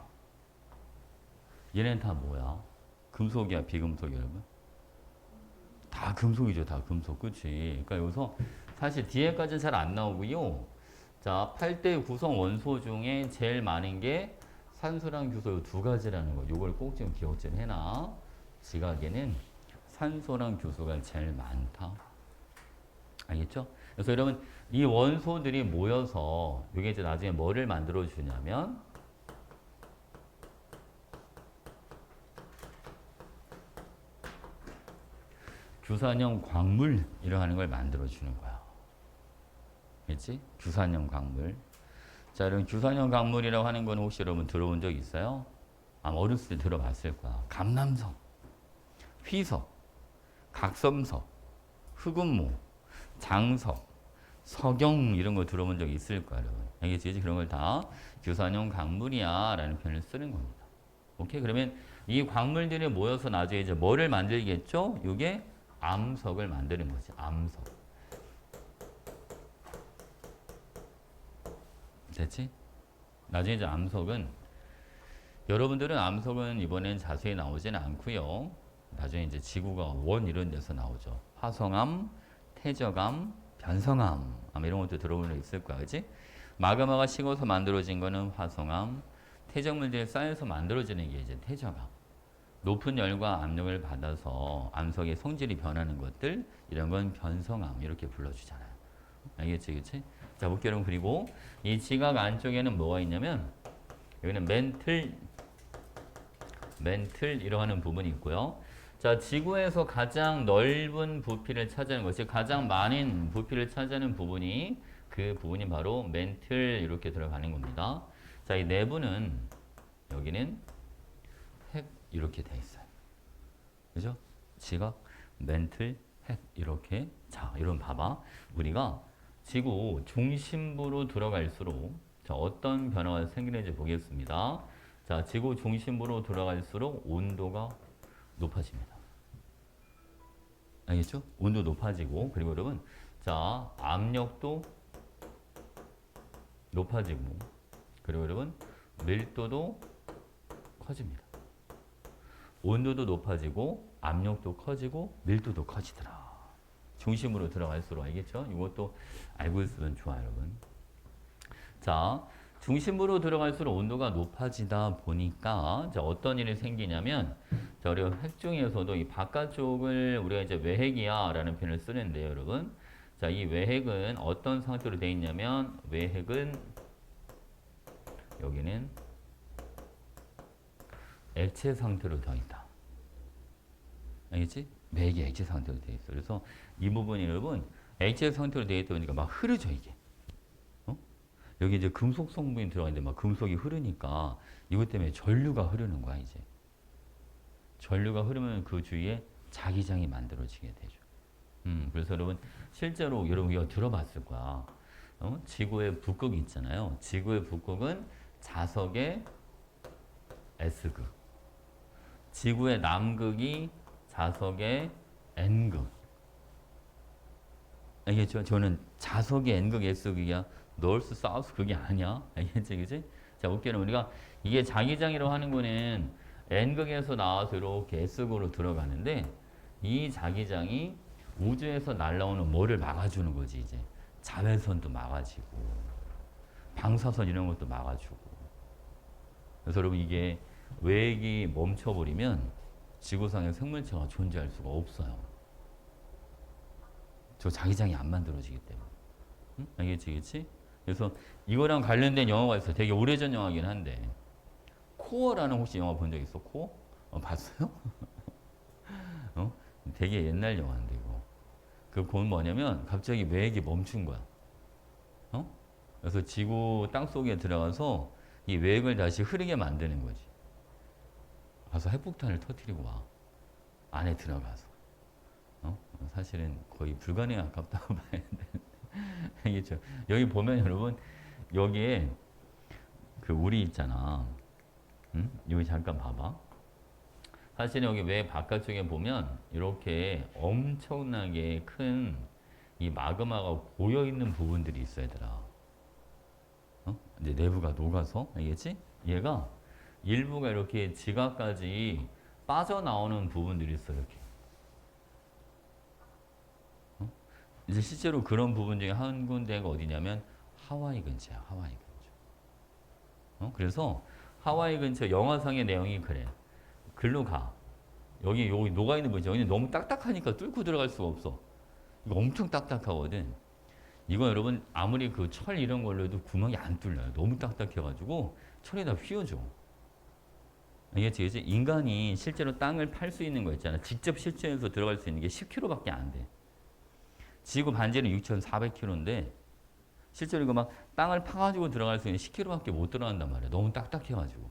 얘네는 다 뭐야? 금속이야, 비금속이야, 여러분? 다 금속이죠, 다 금속. 그치? 그러니까 여기서 사실 뒤에까지는 잘 안 나오고요. 자, 8대 구성 원소 중에 제일 많은 게 산소랑 규소 두 가지라는 거. 요걸 꼭 좀 기억 좀 해놔. 지각에는 산소랑 규소가 제일 많다. 알겠죠? 그래서 여러분, 이 원소들이 모여서 이게 이제 나중에 뭐를 만들어 주냐면 규산형 광물이라고 하는 걸 만들어 주는 거야. 그렇지? 규산형 광물. 자, 이런 규산형 광물이라고 하는 건 혹시 여러분 들어본 적 있어요? 아마 어렸을 때 들어봤을 거야. 감남석, 휘석, 각섬석, 흑운모, 장석, 석영 이런 거 들어본 적 있을 거야, 여러분. 알겠지? 그런 걸 다 규산형 광물이야 라는 표현을 쓰는 겁니다. 오케이? 그러면 이 광물들이 모여서 나중에 이제 뭐를 만들겠죠? 이게 암석을 만드는 거지. 암석. 됐지? 나중에 이제 암석은 여러분들은 암석은 이번엔 자세히 나오지는 않고요. 나중에 이제 지구가 원 이런 데서 나오죠. 화성암, 태적암, 변성암 아마 이런 것도 들어본 적 있을 거야, 그렇지? 마그마가 식어서 만들어진 거는 화성암, 태적물들이 쌓여서 만들어지는 게 이제 태적암. 높은 열과 압력을 받아서 암석의 성질이 변하는 것들 이런 건 변성암 이렇게 불러주잖아요. 알겠지, 그렇지? 자, 볼게요, 여러분. 그리고 이 지각 안쪽에는 뭐가 있냐면 여기는 멘틀이라고 하는 부분이 있고요. 자, 지구에서 가장 넓은 부피를 차지하는 것이 가장 많은 부피를 차지하는 부분이 그 부분이 바로 멘틀 이렇게 들어가는 겁니다. 자, 이 내부는 여기는 핵 이렇게 돼 있어요. 그죠? 지각, 멘틀, 핵 이렇게. 자, 여러분 봐봐. 우리가 지구 중심부로 들어갈수록 자, 어떤 변화가 생기는지 보겠습니다. 자, 지구 중심부로 들어갈수록 온도가 높아집니다. 알겠죠? 온도 높아지고 그리고 여러분 자, 압력도 높아지고 그리고 여러분 밀도도 커집니다. 온도도 높아지고 압력도 커지고 밀도도 커지더라. 중심으로 들어갈수록. 알겠죠? 이것도 알고 있으면 좋아요, 여러분. 자, 중심부로 들어갈수록 온도가 높아지다 보니까 자, 어떤 일이 생기냐면 자, 우리가 핵 중에서도 이 바깥쪽을 우리가 이제 외핵이야 라는 표현을 쓰는데요, 여러분. 자, 이 외핵은 어떤 상태로 되어 있냐면 외핵은 여기는 액체 상태로 되어 있다. 알겠지? 맥이 액체 상태로 되어 있어. 그래서 이 부분이 여러분 액체 상태로 되어 있다 보니까 막 흐르죠, 이게. 어? 여기 이제 금속 성분이 들어가는데 막 금속이 흐르니까 이것 때문에 전류가 흐르는 거야, 이제. 전류가 흐르면 그 주위에 자기장이 만들어지게 되죠. 그래서 여러분 실제로 여러분 이거 들어봤을 거야. 지구의 북극이 있잖아요. 지구의 북극은 자석의 S극. 지구의 남극이 자석의 N극. 알겠죠? 저는 자석의 N극, S극이야. 노스, 사우스 그게 아니야. 알겠지? 그지? 자, 볼게요. 우리가 이게 자기장이라고 하는 거는 N극에서 나와서 이렇게 S극으로 들어가는데 이 자기장이 우주에서 날라오는 뭐를 막아주는 거지, 이제. 자외선도 막아주고, 방사선 이런 것도 막아주고. 그래서 여러분 이게 외핵이 멈춰버리면 지구상에 생물체가 존재할 수가 없어요. 저 자기장이 안 만들어지기 때문에. 응? 알겠지, 그치? 그래서 이거랑 관련된 영화가 있어요. 되게 오래전 영화긴 한데. 코어라는 혹시 영화 본 적 있어? 코어? 봤어요? 되게 옛날 영화인데 이거. 그 보면 뭐냐면 갑자기 외핵이 멈춘 거야. 그래서 지구 땅 속에 들어가서 이 외핵을 다시 흐르게 만드는 거지. 가서 핵폭탄을 터뜨리고 와. 안에 들어가서. 사실은 거의 불가능에 가깝다고 봐야 되는데. 알겠죠? 여기 보면 여러분 여기에 그 우리 있잖아. 응? 여기 잠깐 봐봐. 사실 여기 왜 바깥쪽에 보면 이렇게 엄청나게 큰 이 마그마가 고여 있는 부분들이 있어야 되라. 이제 내부가 녹아서 알겠지? 얘가 일부가 이렇게 지각까지 빠져나오는 부분들이 있어 이렇게. 이제 실제로 그런 부분 중에 한 군데가 어디냐면 하와이 근처야. 하와이 근처. 그래서 하와이 근처 영화상의 내용이 그래. 글로 가. 여기 녹아 있는 거지. 여기는 너무 딱딱하니까 뚫고 들어갈 수가 없어. 이거 엄청 딱딱하거든. 이거 여러분 아무리 그 철 이런 걸로 해도 구멍이 안 뚫려요. 너무 딱딱해가지고 철에다 휘어져. 알겠지? 그치? 인간이 실제로 땅을 팔 수 있는 거 있잖아. 직접 실천해서 들어갈 수 있는 게 10km밖에 안 돼. 지구 반지는 6,400km인데 실제로 이거 막 땅을 파가지고 들어갈 수 있는 10km밖에 못 들어간단 말이야. 너무 딱딱해가지고.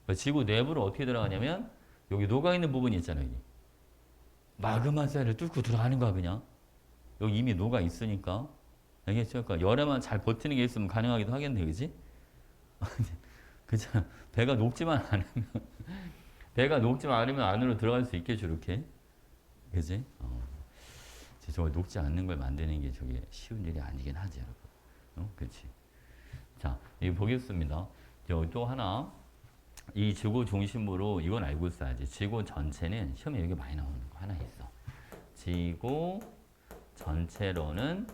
그러니까 지구 내부로 어떻게 들어가냐면 여기 녹아있는 부분이 있잖아요. 여기. 마그마 셀을 뚫고 들어가는 거야 그냥. 여기 이미 녹아 있으니까. 알겠죠? 그러니까 열에만 잘 버티는 게 있으면 가능하기도 하겠네. 그지? 그렇잖아. 배가 녹지만 않으면 배가 녹지만 않으면 안으로 들어갈 수 있겠죠. 이렇게. 그지? 저걸 녹지 않는 걸 만드는 게 저게 쉬운 일이 아니긴 하지, 여러분. 그렇지. 자, 여기 보겠습니다. 또 하나. 이 지구 중심으로 이건 알고 있어야지. 지구 전체는 시험에 여기 많이 나오는 거 하나 있어. 지구 전체로는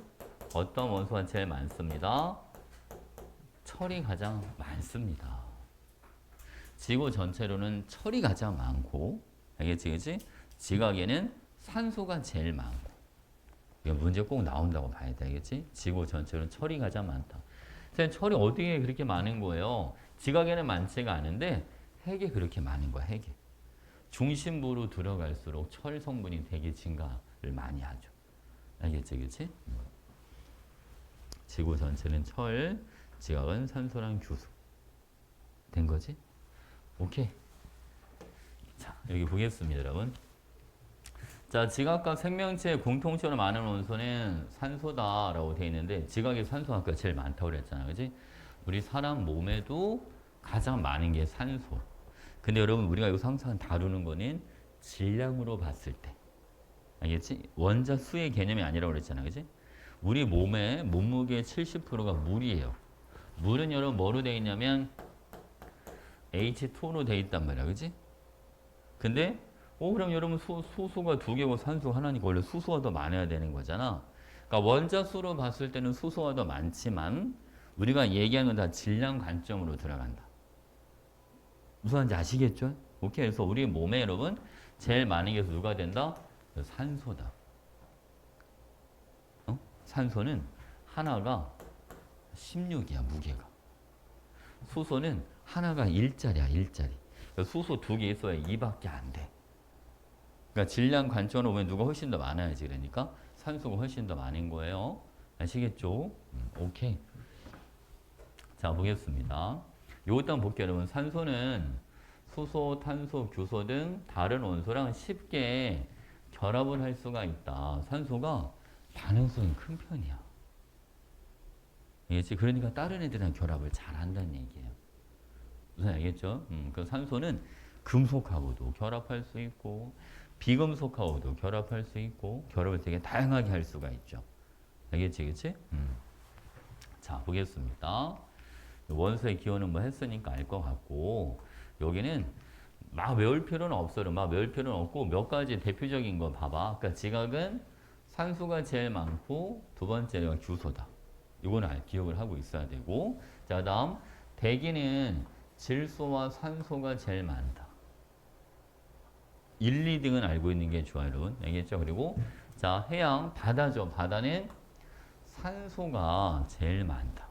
어떤 원소가 제일 많습니다? 철이 가장 많습니다. 지구 전체로는 철이 가장 많고, 알겠지, 그치? 지각에는 산소가 제일 많고. 이거 문제 꼭 나온다고 봐야 돼, 알겠지? 지구 전체로는 철이 가장 많다. 선생님, 철이 어디에 그렇게 많은 거예요? 지각에는 많지가 않은데 핵에 그렇게 많은 거야, 핵에. 중심부로 들어갈수록 철 성분이 되게 증가를 많이 하죠. 알겠지, 그치? 지구 전체는 철, 지각은 산소랑 규소. 된 거지? 오케이. 자, 여기 보겠습니다, 여러분. 자, 지각과 생명체의 공통점으로 많은 원소는 산소다라고 되어 있는데, 지각이 산소가 아까 제일 많다고 그랬잖아, 그지? 우리 사람 몸에도 가장 많은 게 산소. 근데 여러분, 우리가 여기서 항상 다루는 거는 질량으로 봤을 때. 알겠지? 원자 수의 개념이 아니라고 그랬잖아, 그지? 우리 몸의 몸무게의 70%가 물이에요. 물은 여러분 뭐로 되어 있냐면 H2로 되어 있단 말이야, 그지? 근데 그럼 여러분 수소가 두 개고 산소 하나니까 원래 수소가 더 많아야 되는 거잖아. 그러니까 원자 수로 봤을 때는 수소가 더 많지만 우리가 얘기하는 건 다 질량 관점으로 들어간다. 무슨 말인지 아시겠죠? 오케이. 그래서 우리 몸에 여러분 제일 많은 게 누가 된다? 산소다. 산소는 하나가 16이야, 무게가. 수소는 하나가 1짜리야, 1짜리. 그러니까 수소 두 개 있어야 2밖에 안 돼. 그러니까 질량 관점으로 보면 누가 훨씬 더 많아야지. 그러니까 산소가 훨씬 더 많은 거예요. 아시겠죠? 오케이. 자, 보겠습니다. 요것도 한번 볼게요, 여러분. 산소는 수소, 탄소, 규소 등 다른 원소랑 쉽게 결합을 할 수가 있다. 산소가 반응성이 큰 편이야. 알겠지? 그러니까 다른 애들이랑 결합을 잘 한다는 얘기예요. 무슨 알겠죠? 그 산소는 금속하고도 결합할 수 있고 비금속하고도 결합할 수 있고 결합을 되게 다양하게 할 수가 있죠. 알겠지? 그치? 자, 보겠습니다. 원소의 기호는 뭐 했으니까 알 것 같고 여기는 막 외울 필요는 없어요. 막 외울 필요는 없고 몇 가지 대표적인 거 봐봐. 그러니까 지각은 산소가 제일 많고 두 번째가 규소다. 이거는 기억을 하고 있어야 되고 자, 다음 대기는 질소와 산소가 제일 많다. 1, 2등은 알고 있는 게 좋아요, 여러분. 알겠죠? 그리고 자, 해양, 바다죠. 바다는 산소가 제일 많다.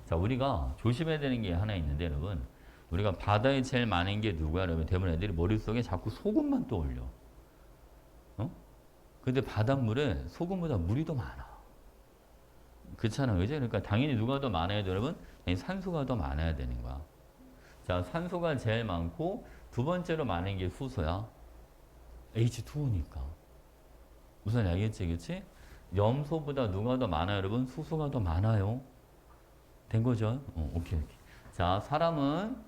자, 우리가 조심해야 되는 게 하나 있는데, 여러분. 우리가 바다에 제일 많은 게 누구야? 여러분, 대부분 애들이 머릿속에 자꾸 소금만 떠올려. 근데 바닷물에 소금보다 물이 더 많아. 그렇잖아, 그죠? 그러니까 당연히 누가 더 많아야 돼, 여러분? 산소가 더 많아야 되는 거야. 자, 산소가 제일 많고 두 번째로 많은 게 수소야. H2O니까. 무슨 알겠지, 그렇지? 염소보다 누가 더 많아요, 여러분? 수소가 더 많아요. 된 거죠? 오케이, 오케이. 자, 사람은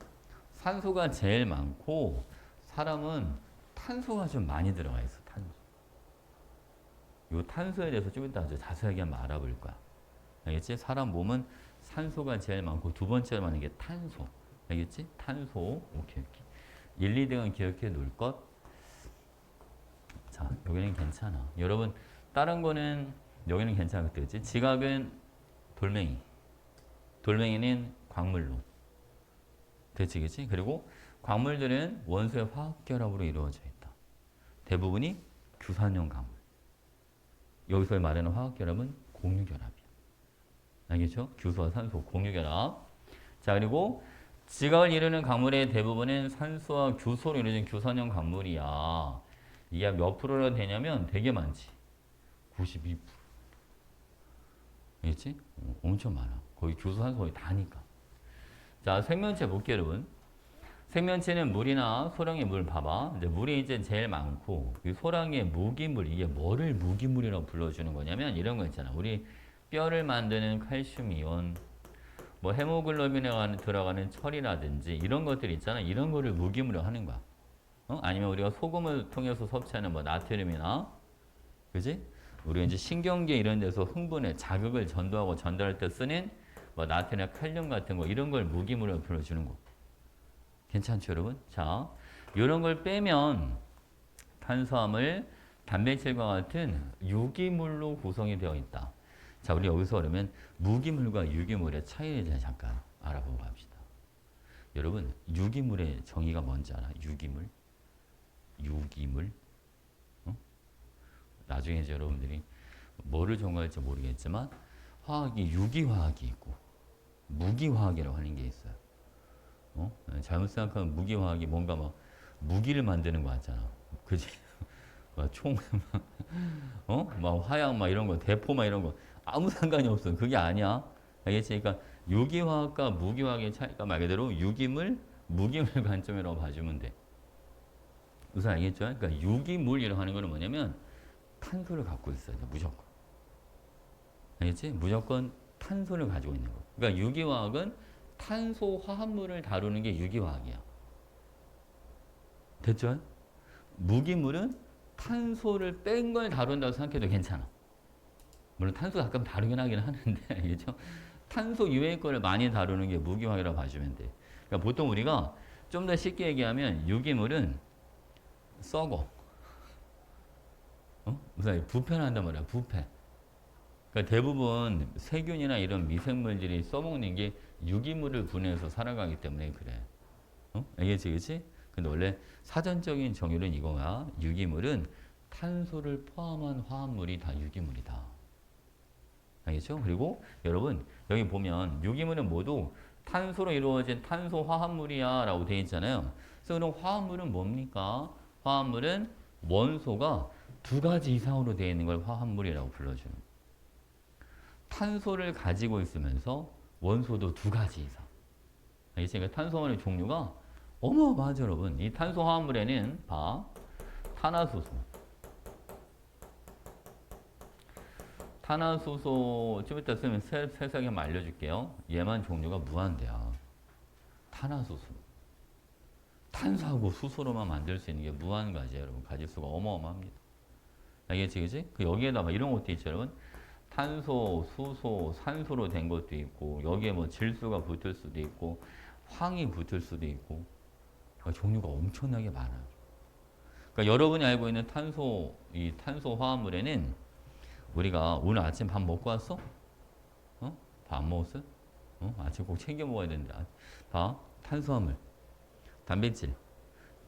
산소가 제일 많고 사람은 탄소가 좀 많이 들어가 있어. 탄소. 이 탄소에 대해서 좀 이따 아주 자세하게 한번 알아볼 거야. 알겠지? 사람 몸은 산소가 제일 많고 두 번째로 많은 게 탄소. 알겠지? 탄소. 오케이, 오케이. 1, 2등은 기억해 놓을 것. 자, 여기는 괜찮아. 여러분, 다른 거는 여기는 괜찮겠지? 지각은 돌멩이. 돌멩이는 광물로. 됐지, 그치? 그리고 광물들은 원소의 화학 결합으로 이루어져 있다. 대부분이 규산형 광물. 여기서 말하는 화학 결합은 공유 결합이야. 알겠죠? 규소와 산소, 공유 결합. 자, 그리고 지각을 이루는 광물의 대부분은 산소와 규소로 이루어진 규산형 광물이야. 이게 몇 프로나 되냐면 되게 많지. 92%. 알겠지? 엄청 많아. 거의 규소, 산소 거의 다니까. 자, 생명체 볼게요, 여러분. 생명체는 물이나 소량의 물 봐봐. 이제 물이 이제 제일 많고, 이 소량의 무기물, 이게 뭐를 무기물이라고 불러주는 거냐면 이런 거 있잖아. 우리 뼈를 만드는 칼슘 이온, 뭐 헤모글로빈에 들어가는 철이라든지 이런 것들 있잖아. 이런 거를 무기물로 하는 거야. 아니면 우리가 소금을 통해서 섭취하는 뭐 나트륨이나, 그지? 우리가 이제 신경계 이런 데서 흥분에 자극을 전도하고 전달할 때 쓰는 뭐 나트륨이나 칼륨 같은 거 이런 걸 무기물로 불러주는 거. 괜찮죠, 여러분? 자, 이런 걸 빼면 탄수화물, 단백질과 같은 유기물로 구성이 되어 있다. 자, 우리 여기서 그러면 무기물과 유기물의 차이에 대해 잠깐 알아보고 갑시다. 여러분, 유기물의 정의가 뭔지 알아? 유기물? 유기물? 나중에 이제 여러분들이 뭐를 전공할지 모르겠지만 화학이 유기화학이 있고 무기화학이라고 하는 게 있어요. 잘못 생각하면 무기화학이 뭔가 막 무기를 만드는 거 같잖아. 그지? 막 총, 막 화약 막 이런 거, 대포 막 이런 거 아무 상관이 없어. 그게 아니야. 알겠지? 그러니까 유기화학과 무기화학의 차이가 말 그대로 유기물, 무기물 관점이라고 봐주면 돼. 우선 알겠죠? 그러니까 유기물이라고 하는 거는 뭐냐면 탄소를 갖고 있어야 돼. 무조건. 알겠지? 무조건 탄소를 가지고 있는 거. 그러니까 유기화학은 탄소 화합물을 다루는 게 유기화학이야. 됐죠? 무기물은 탄소를 뺀 걸 다룬다고 생각해도 괜찮아. 물론 탄소 가끔 다루긴 하긴 하는데, 알겠죠? 탄소 이외의 거를 많이 다루는 게 무기화학이라고 봐주면 돼. 그러니까 보통 우리가 좀 더 쉽게 얘기하면 유기물은 썩어. 우선 부패한단 말이야, 부패. 그러니까 대부분 세균이나 이런 미생물들이 써먹는 게 유기물을 분해해서 살아가기 때문에 그래. 알겠지, 그치? 근데 원래 사전적인 정의는 이거야. 유기물은 탄소를 포함한 화합물이 다 유기물이다. 알겠죠? 그리고 여러분, 여기 보면 유기물은 모두 탄소로 이루어진 탄소 화합물이야 라고 되어 있잖아요. 그래서 그럼 화합물은 뭡니까? 화합물은 원소가 두 가지 이상으로 되어 있는 걸 화합물이라고 불러주는 거예요. 탄소를 가지고 있으면서 원소도 두 가지 이상. 알겠지? 그러니까 탄소화물의 종류가 어마어마하죠, 여러분. 이 탄소 화합물에는 탄화수소. 탄화수소 좀 이따 쓰면 세세하게 한번 알려줄게요. 얘만 종류가 무한대야. 탄화수소. 탄소하고 수소로만 만들 수 있는 게 무한가지예요, 여러분. 가질 수가 어마어마합니다. 알겠지, 그지? 그 여기에다 막 이런 것도 있죠, 여러분. 탄소, 수소, 산소로 된 것도 있고 여기에 뭐 질소가 붙을 수도 있고 황이 붙을 수도 있고 종류가 엄청나게 많아요. 그러니까 여러분이 알고 있는 이 탄소 화합물에는 우리가 오늘 아침 밥 먹고 왔어? 밥 안 먹었어? 아침 꼭 챙겨 먹어야 되는데. 탄수화물, 단백질,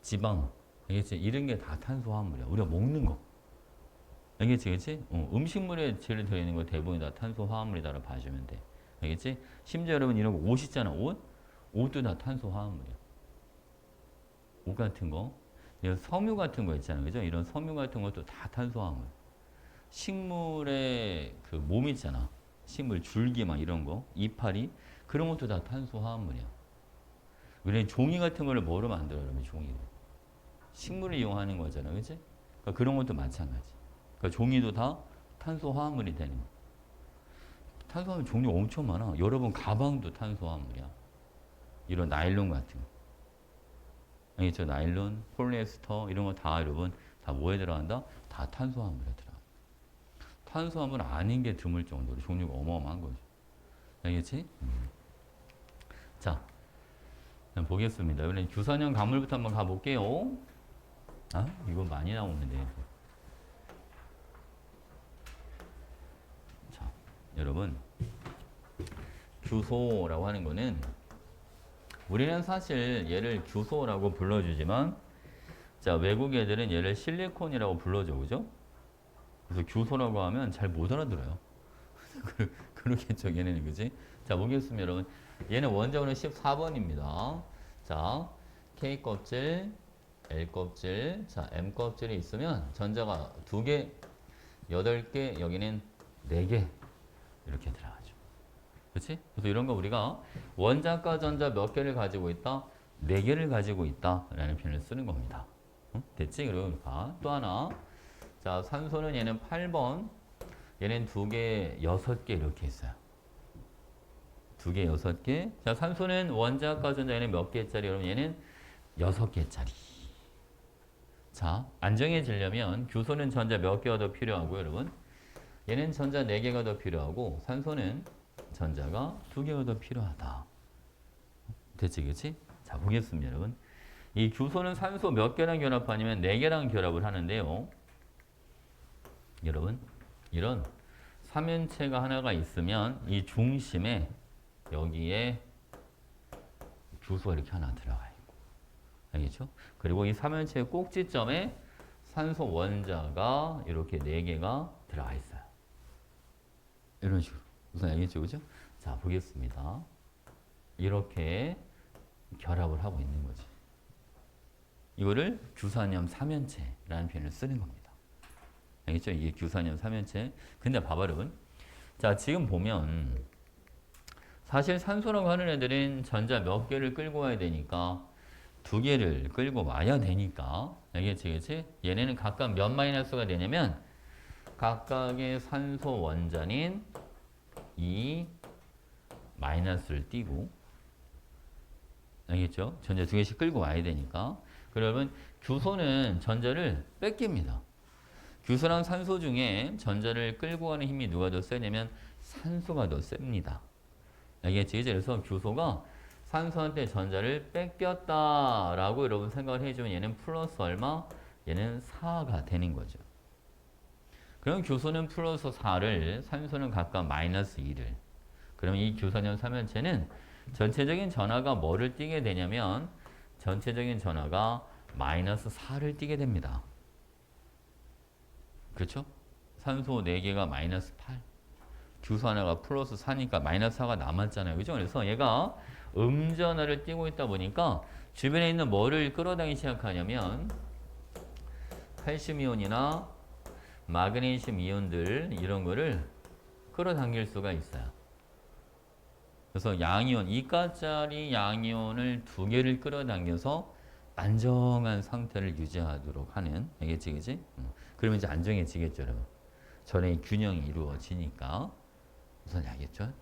지방, 알겠지? 이런 게 다 탄수화물이야. 우리가 먹는 거. 알겠지, 그치? 음식물에 재료 들어있는 거 대부분이 다 탄소화합물이다라고 봐주면 돼. 알겠지? 심지어 여러분 이런 거 옷 있잖아, 옷? 옷도 다 탄소화합물이야. 옷 같은 거. 이런 섬유 같은 거 있잖아, 그죠? 이런 섬유 같은 것도 다 탄소화합물. 식물의 그 몸 있잖아. 식물 줄기 막 이런 거, 이파리. 그런 것도 다 탄소화합물이야. 우리 종이 같은 거를 뭐로 만들어, 그러면 종이를? 식물을 이용하는 거잖아, 그치? 그러니까 그런 것도 마찬가지. 그러니까 종이도 다 탄소화합물이 되는 거예요. 탄소화물 종류 엄청 많아. 여러분 가방도 탄소화물이야. 이런 나일론 같은 거. 알겠죠? 나일론, 폴리에스터 이런 거 다 여러분 다 뭐에 들어간다? 다 탄소화물에 들어가. 탄수화물 아닌 게 드물 정도로 종류가 어마어마한 거죠. 알겠지? 자, 그럼 보겠습니다. 이번엔 규산형 강물부터 한번 가볼게요. 아, 이거 많이 나오는데. 자, 여러분, 규소라고 하는 거는 우리는 사실 얘를 규소라고 불러주지만, 자, 외국 애들은 얘를 실리콘이라고 불러줘, 그죠? 그래서 규소라고 하면 잘 못 알아들어요. 그러겠죠, 얘네는, 그지? 자, 보겠습니다, 여러분. 얘는 원자번호 14번입니다. 자, K 껍질, L 껍질, 자, M 껍질이 있으면 전자가 2개, 8개, 여기는 4개 이렇게 들어가죠. 그렇지? 그래서 이런 거 우리가 원자과 전자 몇 개를 가지고 있다? 4개를 가지고 있다라는 표현을 쓰는 겁니다. 응? 됐지? 그리고 봐. 또 하나. 자, 산소는 얘는 8번, 얘는 2개, 6개 이렇게 있어요. 2개, 6개. 자, 산소는 원자과 전자 얘는 몇 개짜리? 여러분 얘는 6개짜리. 자, 안정해지려면 규소는 전자 몇 개가 더 필요하고 여러분? 얘는 전자 4개가 더 필요하고 산소는 전자가 2개가 더 필요하다. 됐지, 그치? 자, 보겠습니다, 여러분. 이 규소는 산소 몇 개랑 결합하냐면 4개랑 결합을 하는데요. 여러분, 이런 삼연체가 하나가 있으면 이 중심에 여기에 규소가 이렇게 하나 들어가 있고. 알겠죠? 그리고 이 삼연체의 꼭지점에 산소 원자가 이렇게 4개가 들어가 있어요. 이런 식으로. 무슨 알겠죠? 그죠? 자, 보겠습니다. 이렇게 결합을 하고 있는 거지. 이거를 규산염 삼연체라는 표현을 쓰는 겁니다. 알겠죠? 이게 규산염 삼연체. 근데 봐봐, 여러분. 자, 지금 보면 사실 산소라고 하는 애들은 전자 몇 개를 끌고 와야 되니까 2개를 끌고 와야 되니까 알겠지? 그치? 얘네는 각각 몇 마이너스가 되냐면 각각의 산소 원자인 2 마이너스를 띄고 알겠죠? 전자 2개씩 끌고 와야 되니까. 그러면 규소는 전자를 뺏깁니다. 규소랑 산소 중에 전자를 끌고 가는 힘이 누가 더 세냐면 산소가 더 셉니다. 알겠지? 그래서 규소가 산소한테 전자를 뺏겼다라고 여러분 생각을 해주면 얘는 플러스 얼마? 얘는 4가 되는 거죠. 그럼 규소는 플러스 4를, 산소는 각각 마이너스 2를. 그럼 이 규산염 삼연체는 전체적인 전하가 뭐를 띠게 되냐면 전체적인 전하가 마이너스 4를 띠게 됩니다. 그렇죠? 산소 4개가 마이너스 8. 규소 하나가 플러스 4니까 마이너스 4가 남았잖아요. 그죠? 그래서 얘가 음전하를 띄고 있다 보니까 주변에 있는 뭐를 끌어당기기 시작하냐면 칼슘 이온이나 마그네슘 이온들 이런 거를 끌어당길 수가 있어요. 그래서 양이온, 이가짜리 양이온을 2개를 끌어당겨서 안정한 상태를 유지하도록 하는, 알겠지, 그지? 그러면 이제 안정해지겠죠, 여러분. 전의 균형이 이루어지니까. 우선 알겠죠?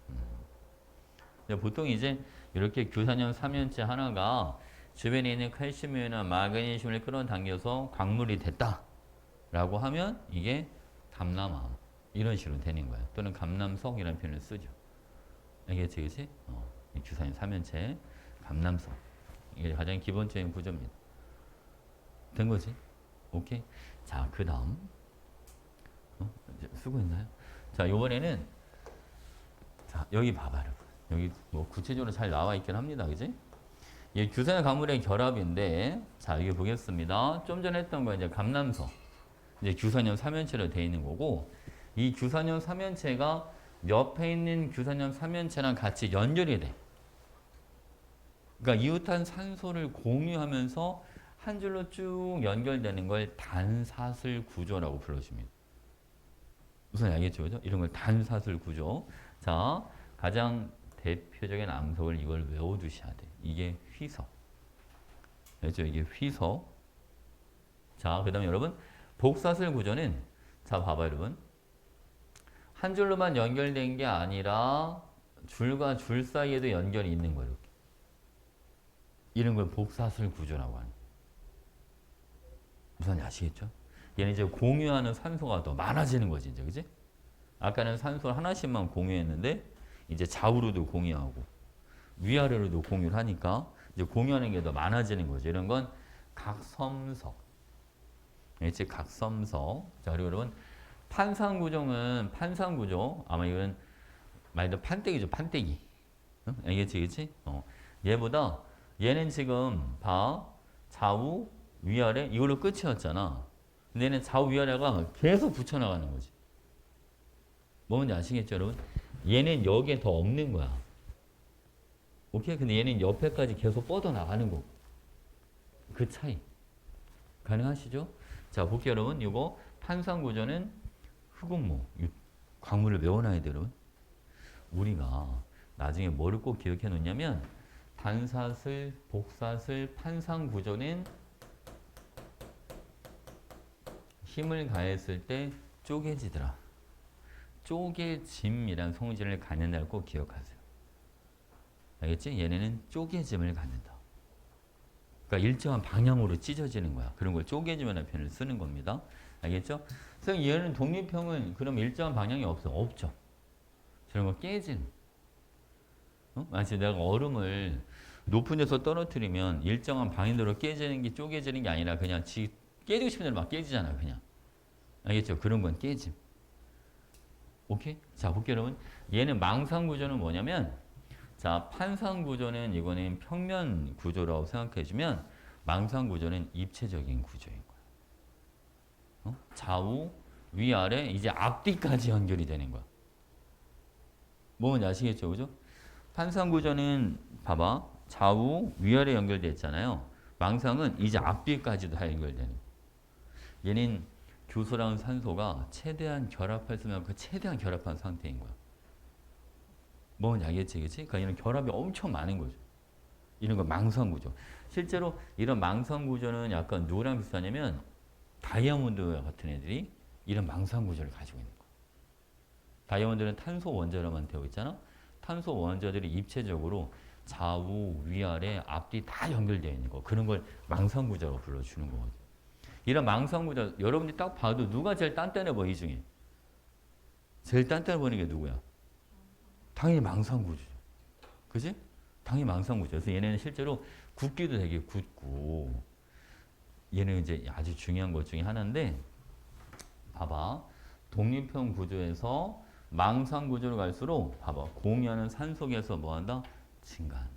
보통 이제 이렇게 규산염 삼연체 하나가 주변에 있는 칼슘이나 마그네슘을 끌어당겨서 광물이 됐다라고 하면 이게 감남암 이런 식으로 되는 거예요. 또는 감남성이라는 표현을 쓰죠. 알겠지, 그치? 이 규산염 삼연체 감남성 이게 가장 기본적인 구조입니다. 된 거지? 오케이. 자, 그 다음 수고했나요? 자, 이번에는 자, 여기 봐봐, 여러분. 여기 뭐 구체적으로 잘 나와 있긴 합니다. 그지? 이 규산염 강물의 결합인데, 자, 이게 보겠습니다. 좀 전에 했던 거 이제 감남성. 이제 규산염 삼연체로 되어 있는 거고, 이 규산염 삼연체가 옆에 있는 규산염 삼연체랑 같이 연결이 돼. 그러니까 이웃한 산소를 공유하면서 한 줄로 쭉 연결되는 걸 단사슬 구조라고 불러줍니다. 무슨 알겠죠? 그죠? 이런 걸 단사슬 구조. 자, 가장 대표적인 암석을 이걸 외워두셔야 돼. 이게 휘석. 알죠? 이게 휘석. 자, 그 다음에 여러분, 복사슬 구조는, 자, 봐봐, 여러분. 한 줄로만 연결된 게 아니라 줄과 줄 사이에도 연결이 있는 거예요. 이렇게. 이런 걸 복사슬 구조라고 하는. 무슨 아시겠죠? 얘는 이제 공유하는 산소가 더 많아지는 거지, 이제, 그지? 아까는 산소 하나씩만 공유했는데, 이제 좌우로도 공유하고 위아래로도 공유를 하니까 이제 공유하는 게 더 많아지는 거죠. 이런 건 각섬석. 이제 각섬석. 자, 그리고 여러분 판상구조는 판상구조. 아마 이건 말 그대로 판때기죠. 판때기. 응? 알겠지, 그치? 얘보다 얘는 지금 봐 좌우 위아래 이걸로 끝이었잖아. 근데 얘는 좌우 위아래가 계속 붙여나가는 거지. 뭔지 아시겠죠, 여러분? 얘는 여기에 더 없는 거야. 오케이? 근데 얘는 옆에까지 계속 뻗어나가는 거고. 그 차이. 가능하시죠? 자, 볼게요, 여러분. 이거 판상구조는 흑음모. 광물을 외워놔야 돼요, 여러분. 우리가 나중에 뭐를 꼭 기억해 놓냐면 단사슬, 복사슬, 판상구조는 힘을 가했을 때 쪼개지더라. 쪼개짐이란 성질을 갖는다고 꼭 기억하세요. 알겠지? 얘네는 쪼개짐을 갖는다. 그러니까 일정한 방향으로 찢어지는 거야. 그런 걸 쪼개짐이라는 표현을 쓰는 겁니다. 알겠죠? 그래서 얘는 독립형은 그럼 일정한 방향이 없어. 없죠. 저런 거 깨진. 마치 내가 얼음을 높은 데서 떨어뜨리면 일정한 방향으로 깨지는 게 쪼개지는 게 아니라 그냥 깨지고 싶은 대로 막 깨지잖아. 그냥. 알겠죠? 그런 건 깨짐. 오케이? 자, 볼게요, 여러분. 얘는 망상구조는 뭐냐면 자, 판상구조는 이거는 평면 구조라고 생각해주면 망상구조는 입체적인 구조인 거야. 좌우, 위아래, 이제 앞뒤까지 연결이 되는 거야. 뭔지 아시겠죠? 그죠? 판상구조는 봐봐. 좌우, 위아래 연결돼 있잖아요. 망상은 이제 앞뒤까지도 다 연결되는 거야. 얘는 교소랑 산소가 최대한 결합할 수 있는 그 최대한 결합한 상태인 거야. 뭔지 알겠지, 그치? 그러니까 이런 결합이 엄청 많은 거죠. 이런 거 망상구조. 실제로 이런 망상구조는 약간 누구랑 비슷하냐면 다이아몬드 같은 애들이 이런 망상구조를 가지고 있는 거야. 다이아몬드는 탄소 원자로만 되어 있잖아. 탄소 원자들이 입체적으로 좌우, 위아래, 앞뒤 다 연결되어 있는 거. 그런 걸 망상구조라고 불러주는 거거든. 이런 망상구조, 여러분들이 딱 봐도 누가 제일 단단해 보여, 이 중에? 제일 단단해 보이는 게 누구야? 당연히 망상구조죠. 그지? 당연히 망상구조. 그래서 얘네는 실제로 굳기도 되게 굳고, 얘는 이제 아주 중요한 것 중에 하나인데, 봐봐. 독립형 구조에서 망상구조로 갈수록, 봐봐. 공유하는 산속에서 뭐 한다? 증가한다.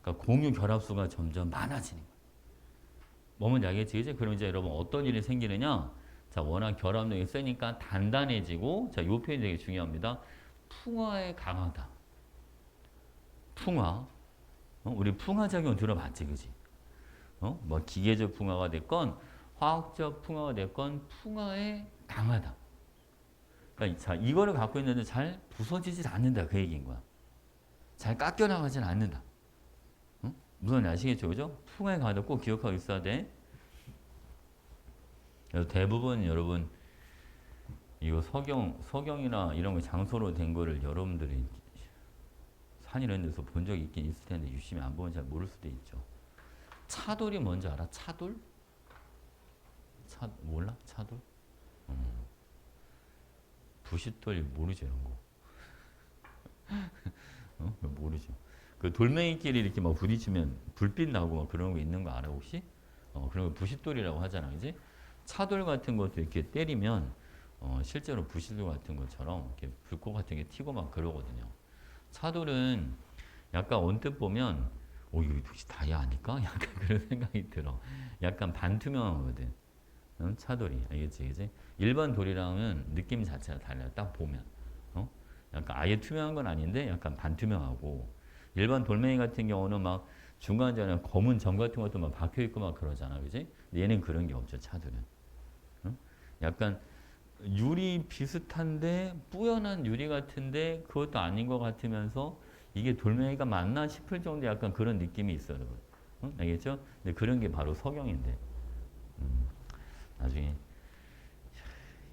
그러니까 공유 결합수가 점점 많아지는 거야. 뭐면 알겠지, 그지? 그럼 이제 여러분 어떤 일이 생기느냐? 자, 워낙 결합력이 세니까 단단해지고, 자, 요 표현이 되게 중요합니다. 풍화에 강하다. 풍화. 우리 풍화작용 들어봤지, 그지? 뭐 기계적 풍화가 됐건, 화학적 풍화가 됐건, 풍화에 강하다. 그러니까 자, 이거를 갖고 있는데 잘 부서지질 않는다. 그 얘기인 거야. 잘 깎여나가진 않는다. 무슨 아시겠죠? 그죠? 풍화에 강하다 꼭 기억하고 있어야 돼. 그래서 대부분 여러분, 이거 서경이나 이런 거 장소로 된 거를 여러분들이 산 이런 데서 본 적이 있긴 있을 텐데 유심히 안 보면 잘 모를 수도 있죠. 차돌이 뭔지 알아? 차돌? 몰라? 차돌? 부싯돌 모르죠, 이런 거. 모르죠. 그 돌멩이끼리 이렇게 막 부딪히면 불빛 나고 막 그런 거 있는 거 알아, 혹시? 그런 거 부싯돌이라고 하잖아, 그지? 차돌 같은 것도 이렇게 때리면 실제로 부싯돌 같은 것처럼 이렇게 불꽃 같은 게 튀고 막 그러거든요. 차돌은 약간 언뜻 보면 이거 혹시 다이아 아닐까? 약간 그런 생각이 들어. 약간 반투명하거든. 차돌이. 알겠지? 그지? 일반 돌이랑은 느낌 자체가 달라요. 딱 보면. 약간 아예 투명한 건 아닌데 약간 반투명하고 일반 돌멩이 같은 경우는 막 중간중간에 검은 점 같은 것도 막 박혀있고 막 그러잖아. 그지? 얘는 그런 게 없죠. 차돌은. 약간 유리 비슷한데 뿌연한 유리 같은데 그것도 아닌 것 같으면서 이게 돌멩이가 맞나 싶을 정도 약간 그런 느낌이 있어요. 알겠죠? 근데 그런 게 바로 석영인데 나중에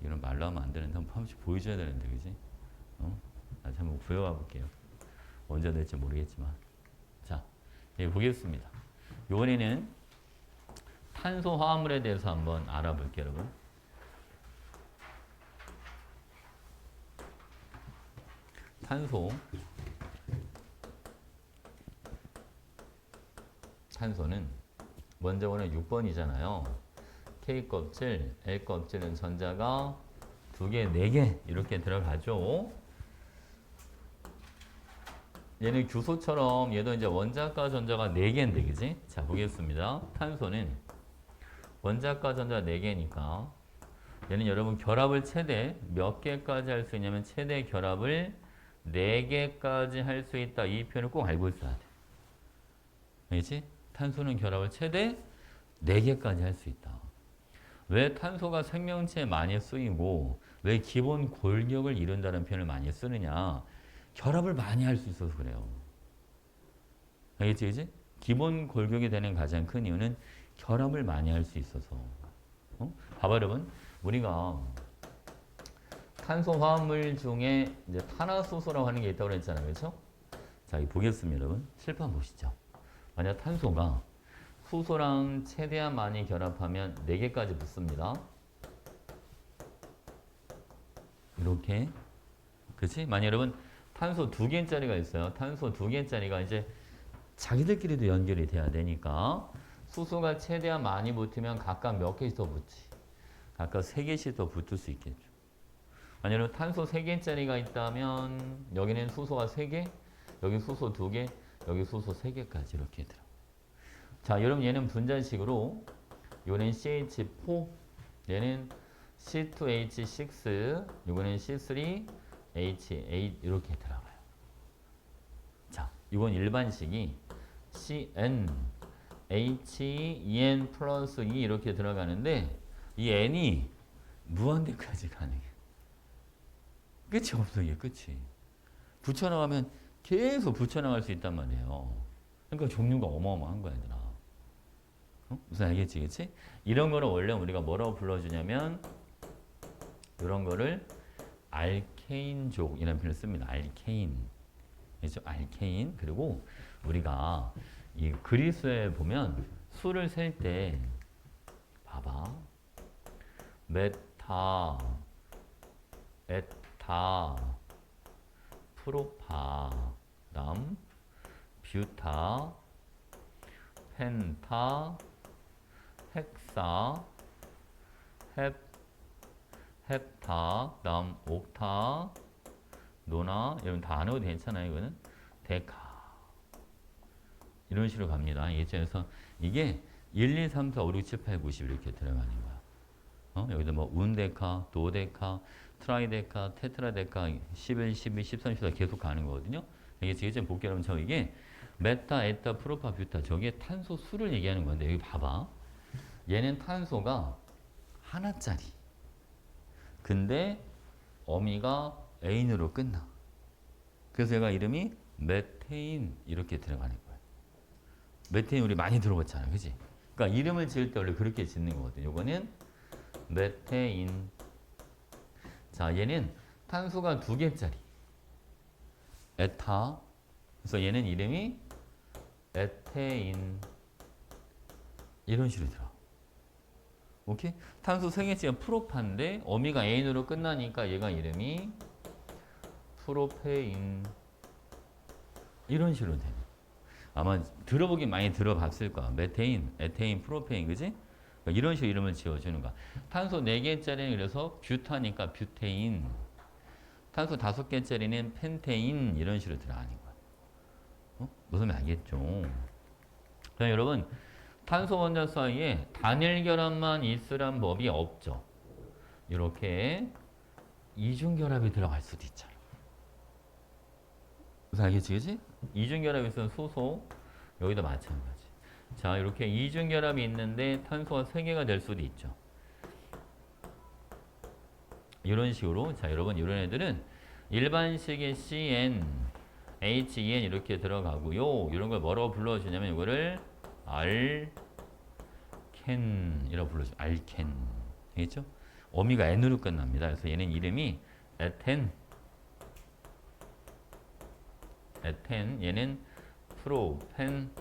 이런 말로 하면 안 되는데 한번 번씩 보여줘야 되는데 그지? 다시 한번 구해와 볼게요. 언제 될지 모르겠지만 자, 예, 보겠습니다. 이번에는 탄소 화합물에 대해서 한번 알아볼게요, 여러분. 탄소는 먼저 오는 6번이잖아요. K 껍질, L 껍질은 전자가 2개, 4개 이렇게 들어가죠. 얘는 규소처럼 얘도 이제 원자과 전자가 4개인데, 그지? 자, 보겠습니다. 탄소는 원자과 전자 4개니까 얘는 여러분 결합을 최대 몇 개까지 할 수 있냐면 최대 결합을 4개까지 할 수 있다. 이 표현을 꼭 알고 있어야 돼. 알겠지? 탄소는 결합을 최대 4개까지 할 수 있다. 왜 탄소가 생명체에 많이 쓰이고 왜 기본 골격을 이룬다는 표현을 많이 쓰느냐? 결합을 많이 할 수 있어서 그래요. 알겠지? 그지? 기본 골격이 되는 가장 큰 이유는 결합을 많이 할 수 있어서. 봐봐 여러분. 우리가 탄소 화합물 중에 이제 탄화수소라고 하는 게 있다고 그랬잖아요. 그렇죠? 자, 이 보겠습니다, 여러분. 칠판 보시죠. 만약 탄소가 수소랑 최대한 많이 결합하면 4개까지 붙습니다. 이렇게. 그치? 만약 여러분 탄소 2개짜리가 있어요. 탄소 2개짜리가 이제 자기들끼리도 연결이 돼야 되니까 수소가 최대한 많이 붙으면 각각 몇 개씩 더 붙지? 각각 3개씩 더 붙을 수 있겠죠. 아니면 탄소 3개짜리가 있다면 여기는 수소가 3개, 여기 수소 2개, 여기 수소 3개까지 이렇게 들어. 자, 여러분 얘는 분자식으로 요는 CH4, 얘는 C2H6, 요거는 C3H8 이렇게 들어가요. 자, 이건 일반식이 CN, HEN 플러스 E 이렇게 들어가는데 이 N이 무한대까지 가능해. 끝이 없어, 이게 끝이. 붙여나가면 계속 붙여나갈 수 있단 말이에요. 그러니까 종류가 어마어마한 거야, 얘들아. 무슨 알겠지, 그치? 이런 거를 원래 우리가 뭐라고 불러주냐면 이런 거를 알케인족이라는 표현을 씁니다. 알케인. 그렇죠? 알케인. 그리고 우리가 이 그리스에 보면 수를 셀 때 봐봐. 메타, 에타, 프로파, 다음 뷰타, 펜타, 헥사, 헵타, 다음 옥타, 노나, 여러분 다 안 해도 괜찮아요. 이거는 데카. 이런 식으로 갑니다. 예전에서 이게 1, 2, 3, 4, 5, 6, 7, 8, 9, 10 이렇게 들어가는 거야. 여기도 뭐 운데카, 도데카, 트라이데카, 테트라데카, 11, 12, 13, 14 계속 가는 거거든요. 이게 예전 볼게요. 여러분 저 이게 메타, 에타, 프로파, 뷰타 저게 탄소 수를 얘기하는 건데 여기 봐봐. 얘는 탄소가 하나짜리. 근데 어미가 에인으로 끝나. 그래서 얘가 이름이 메테인 이렇게 들어가는 거야. 메테인 우리 많이 들어봤잖아요. 그지? 그러니까 이름을 지을 때 원래 그렇게 짓는 거거든요. 이거는 메테인. 자, 얘는 탄소가 2개짜리. 에타. 그래서 얘는 이름이 에테인. 이런 식으로 들어. 오케이? 탄소 3개짜리가 프로파인데 어미가 에인으로 끝나니까 얘가 이름이 프로페인. 이런 식으로 돼요. 아마 들어보긴 많이 들어봤을 거야. 메테인, 에테인, 프로페인, 그지? 그러니까 이런 식으로 이름을 지어주는 거야. 탄소 4개짜리는 그래서 뷰타니까 뷰테인. 탄소 5개짜리는 펜테인. 이런 식으로 들어가는 거야. 무슨 말 알겠죠? 그럼 여러분, 탄소 원자 사이에 단일 결합만 있으란 법이 없죠. 이렇게 이중결합이 들어갈 수도 있잖아. 무슨 알겠지, 그지? 이중결합이 있으면 수소, 여기도 마찬가지. 자, 이렇게 이중결합이 있는데 탄소가 3개가 될 수도 있죠. 이런 식으로. 자, 여러분, 이런 애들은 일반식의 CN, HEN 이렇게 들어가고요. 이런 걸 뭐라고 불러주냐면 이거를 알켄이라고 불러줘. 알켄. 알겠죠? 어미가 N으로 끝납니다. 그래서 얘는 이름이 에텐. 에텐. 얘는 프로펜.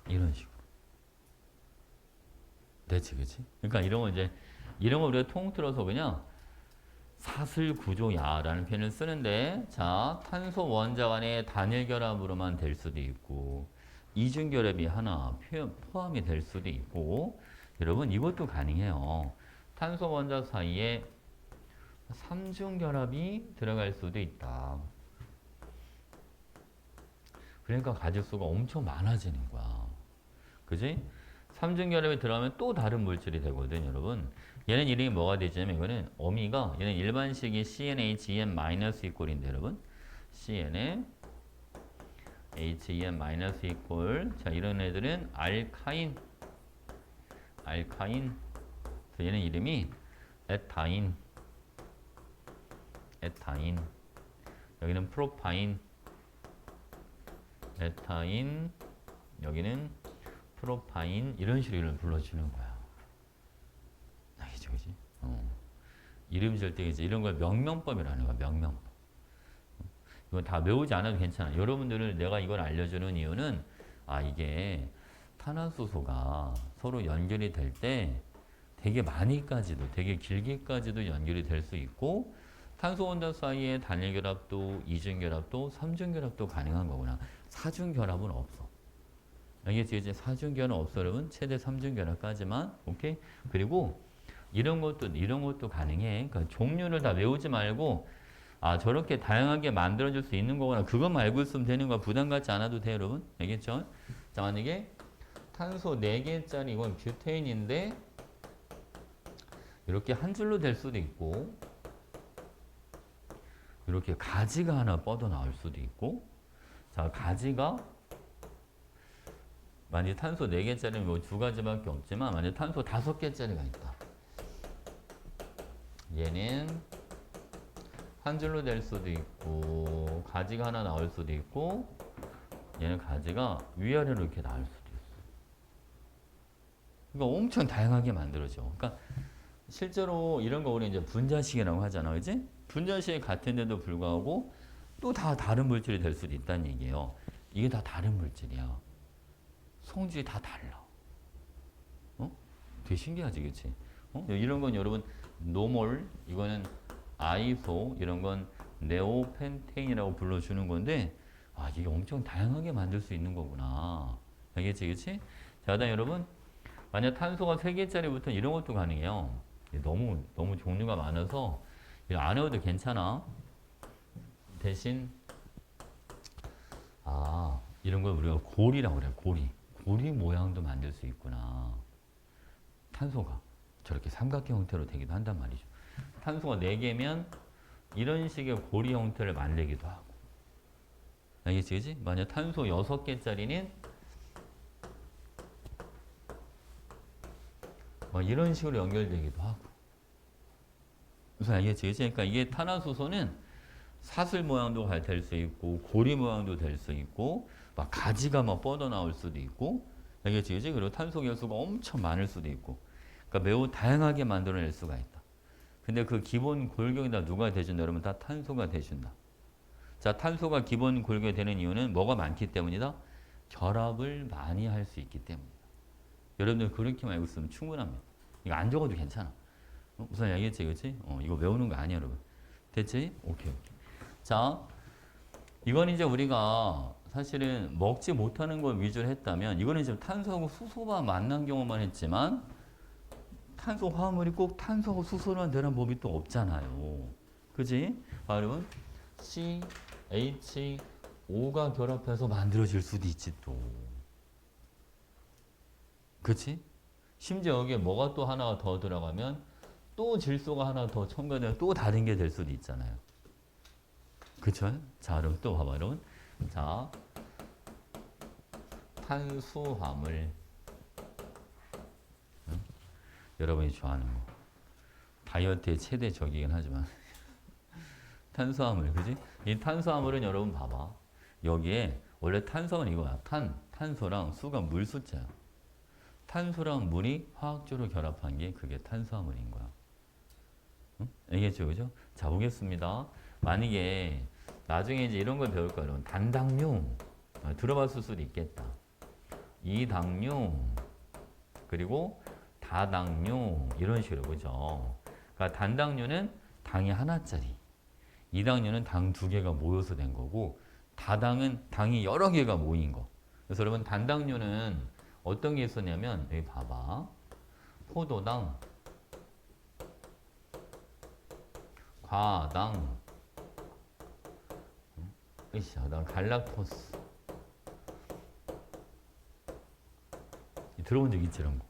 이런 식으로. 됐지, 그치? 그러니까 이런 거 이제, 이런 거 우리가 통틀어서 그냥 사슬 구조야라는 표현을 쓰는데, 자, 탄소 원자 간의 단일 결합으로만 될 수도 있고, 이중 결합이 하나 포함이 될 수도 있고, 여러분 이것도 가능해요. 탄소 원자 사이에 삼중 결합이 들어갈 수도 있다. 그러니까 가짓수가 엄청 많아지는 거야. 그지? 삼중 결합이 들어가면 또 다른 물질이 되거든, 여러분. 얘는 이름이 뭐가 되냐면 이거는 어미가 얘는 일반식이 CnHn-이꼴인데 여러분. Cn에 HEn-이꼴. 자, 이런 애들은 알카인. 얘는 이름이 에타인. 여기는 프로파인. 에타인. 여기는 프로파인. 이런 식으로 이름을 불러주는 거야. 알겠지, 그지? 이름 질 때 이제 이런 걸 명명법이라는 거야, 명명법. 이건 다 외우지 않아도 괜찮아. 여러분들을 내가 이걸 알려주는 이유는, 이게 탄화수소가 서로 연결이 될 때 되게 많이까지도, 되게 길게까지도 연결이 될 수 있고, 탄소 원자 사이에 단일 결합도, 이중 결합도, 삼중 결합도 가능한 거구나. 사중 결합은 없어. 알겠지? 이제 사중 결합 없어, 여러분. 최대 삼중 결합까지만. 오케이? 그리고 이런 것도 가능해. 그러니까 종류를 다 외우지 말고, 저렇게 다양하게 만들어줄 수 있는 거구나. 그것만 알고 있으면 되는 거야. 부담 갖지 않아도 돼, 여러분. 알겠죠? 자, 만약에 탄소 4개짜리 이건 뷰테인인데, 이렇게 한 줄로 될 수도 있고, 이렇게 가지가 하나 뻗어 나올 수도 있고, 자, 가지가, 만약에 탄소 4개짜리는 뭐 2가지밖에 없지만, 만약에 탄소 5개짜리가 있다. 얘는 한 줄로 될 수도 있고, 가지가 하나 나올 수도 있고, 얘는 가지가 위아래로 이렇게 나올 수도 있어. 그러니까 엄청 다양하게 만들어져. 그러니까 실제로 이런 거 우리 이제 분자식이라고 하잖아, 그지? 분자식 같은데도 불구하고 또 다 다른 물질이 될 수도 있다는 얘기예요. 이게 다 다른 물질이야. 성질이 다 달라. 되게 신기하지, 그치? 이런 건 여러분 노몰, 이거는 아이소, 이런 건 네오펜테인이라고 불러주는 건데, 이게 엄청 다양하게 만들 수 있는 거구나. 알겠지, 그치? 자, 그다음 여러분, 만약 탄소가 3개짜리부터 이런 것도 가능해요. 너무 종류가 많아서 안 해도 괜찮아. 대신 이런 걸 우리가 고리라고 그래. 고리 모양도 만들 수 있구나. 탄소가 저렇게 삼각형 형태로 되기도 한단 말이죠. 탄소가 4개면 이런 식의 고리 형태를 만들기도 하고. 알겠지, 그지? 만약 탄소 6개짜리는 이런 식으로 연결되기도 하고. 무슨 알겠지, 그지? 그러니까 이게 탄화수소는 사슬 모양도 될 수 있고, 고리 모양도 될 수 있고, 막 가지가 막 뻗어 나올 수도 있고, 알겠지, 그지? 그리고 탄소 결수가 엄청 많을 수도 있고. 그러니까 매우 다양하게 만들어낼 수가 있다. 근데 그 기본 골격에다 누가 대준다? 여러분 다 탄소가 대준다. 자, 탄소가 기본 골격이 되는 이유는 뭐가 많기 때문이다? 결합을 많이 할 수 있기 때문이다. 여러분들 그렇게만 알고 있으면 충분합니다. 이거 안 적어도 괜찮아. 우선 알겠지, 그치? 이거 외우는 거 아니야, 여러분. 됐지? 오케이. 자, 이건 이제 우리가 사실은 먹지 못하는 걸 위주로 했다면, 이거는 지금 탄소하고 수소가 만난 경우만 했지만, 탄소 화합물이 꼭 탄소하고 수소만 되는 법이 또 없잖아요. 그지? 여러분, CH5가 결합해서 만들어질 수도 있지, 또. 그치? 심지어 여기에 뭐가 또 하나가 더 들어가면 또 질소가 하나 더 첨가되면 또 다른 게 될 수도 있잖아요. 그쵸? 자, 그럼 또 봐봐, 여러분. 자, 탄수화물. 응? 여러분이 좋아하는 거. 다이어트의 최대 적이긴 하지만. 탄수화물, 그지? 이 탄수화물은 여러분 봐봐. 여기에 원래 탄수화물은 이거야. 탄소랑 수가 물 숫자야. 탄소랑 물이 화학적으로 결합한 게 그게 탄수화물인 거야. 응? 알겠죠? 그죠? 자, 보겠습니다. 만약에 나중에 이제 이런 걸 배울 거야. 단당류. 들어봤을 수도 있겠다. 이당류. 그리고 다당류. 이런 식으로. 그죠? 그러니까 단당류는 당이 하나짜리. 이당류는 당 두 개가 모여서 된 거고 다당은 당이 여러 개가 모인 거. 그래서 여러분 단당류는 어떤 게 있었냐면 여기 봐봐. 포도당, 과당, 으쌰, 갈락토스. 들어본 적 있지 이런 거.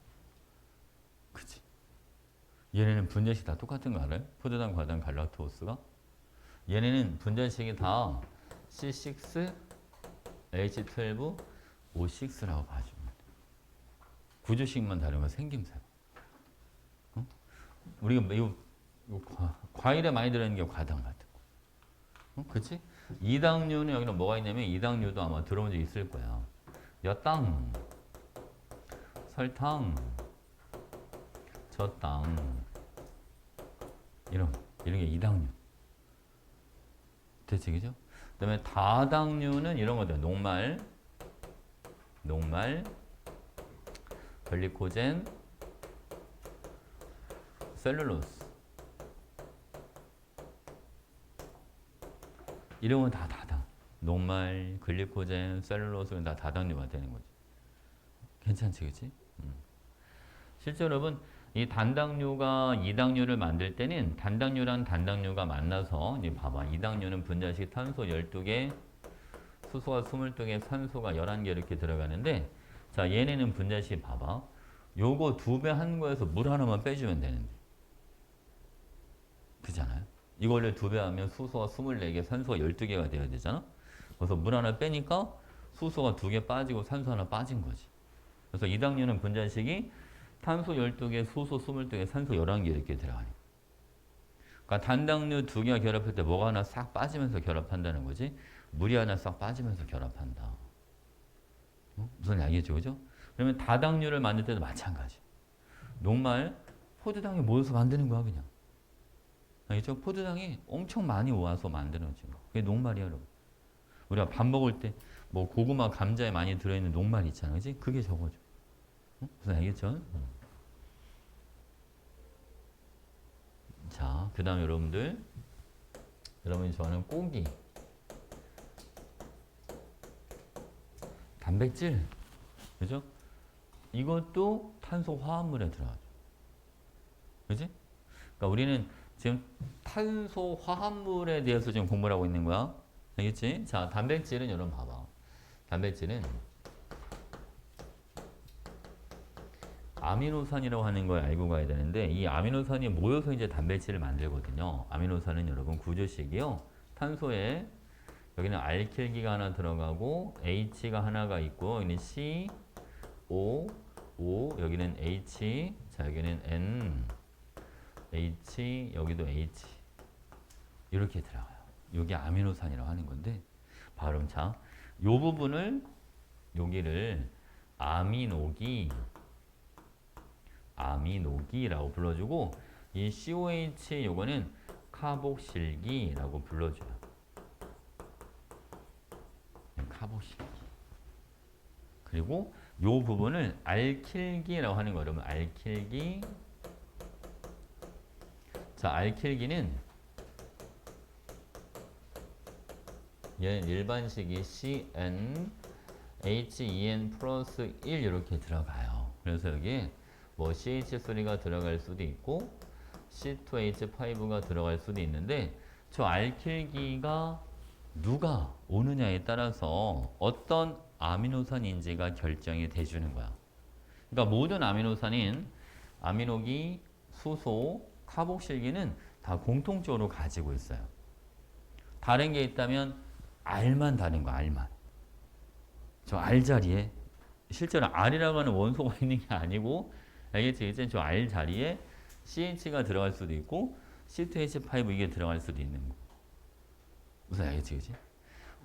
그치? 얘네는 분자식 다 똑같은 거 알아요? 포도당, 과당, 갈락토스가? 얘네는 분자식이 다 C6, H12, O6라고 봐주면 돼. 구조식만 다른 건 생김새가. 어? 우리가 이거 과일에 많이 들어있는 게 과당 같은 거. 그치? 이당류는 여기는 뭐가 있냐면 이당류도 아마 들어본 적 있을 거야. 엿당, 설탕, 젖당 이런 게 이당류. 됐지, 그죠? 그 다음에 다당류는 이런 거들. 녹말, 글리코젠, 셀룰로스. 이런 건 다 다당. 녹말, 글리코젠, 셀룰로스는 다 다당류가 되는 거지. 괜찮지, 그치? 실제로 여러분, 이 단당류가 이당류를 만들 때는 단당류랑 단당류가 만나서 이제 봐봐. 이당류는 분자식 탄소 12개, 수소가 22개, 산소가 11개 이렇게 들어가는데 자, 얘네는 분자식 봐봐. 요거 2배 한 거에서 물 하나만 빼주면 되는데. 그잖아요? 이걸로 2배 하면 수소가 24개, 산소가 12개가 돼야 되잖아? 그래서 물 하나 빼니까 수소가 2개 빠지고 산소 하나 빠진 거지. 그래서 이당류는 분자식이 탄소 12개, 수소 22개, 산소 11개 이렇게 들어가요. 그러니까 단당류 2개가 결합할 때 뭐가 하나 싹 빠지면서 결합한다는 거지. 물이 하나 싹 빠지면서 결합한다. 무슨 알겠죠, 그죠? 그러면 다당류를 만들 때도 마찬가지. 녹말, 포도당이 모여서 만드는 거야, 그냥. 알겠죠? 포도당이 엄청 많이 모아서 만들어진 거. 그게 녹말이야, 여러분. 우리가 밥 먹을 때 뭐 고구마, 감자에 많이 들어있는 녹말 있잖아, 그지? 그게 저거죠. 무슨 알겠죠? 자, 그 다음 여러분이 좋아하는 고기, 단백질, 그죠? 이것도 탄소 화합물에 들어가죠. 그지? 그러니까 우리는 지금 탄소 화합물에 대해서 지금 공부를 하고 있는 거야. 알겠지? 자, 단백질은 여러분 봐봐. 단백질은 아미노산이라고 하는 걸 알고 가야 되는데 이 아미노산이 모여서 이제 단백질을 만들거든요. 아미노산은 여러분 구조식이요. 탄소에 여기는 알킬기가 하나 들어가고 H가 하나가 있고 여기는 C, O, 여기는 H, 자 여기는 N, H, 여기도 H 이렇게 들어가요. 이게 아미노산이라고 하는 건데 바로 자, 요 부분을 여기를 아미노기라고 불러주고 이 COH 요거는 카복실기라고 불러줘요. 카복실기. 그리고 요 부분을 알킬기라고 하는 거 여러분 알킬기. 자, 알킬기는 얘는 일반식이 CN, HEN 플러스 1 이렇게 들어가요. 그래서 여기에 뭐 CH3가 들어갈 수도 있고 C2H5가 들어갈 수도 있는데 저 알킬기가 누가 오느냐에 따라서 어떤 아미노산인지가 결정이 돼주는 거야. 그러니까 모든 아미노산인 아미노기, 수소, 카복실기는 다 공통적으로 가지고 있어요. 다른 게 있다면 R만 다른 거, R만. 저 R 자리에 실제로 R이라고 하는 원소가 있는 게 아니고 알겠지? 이제 저 R 자리에 CH가 들어갈 수도 있고 C2H5 이게 들어갈 수도 있는 거. 무슨 알겠지? 그치?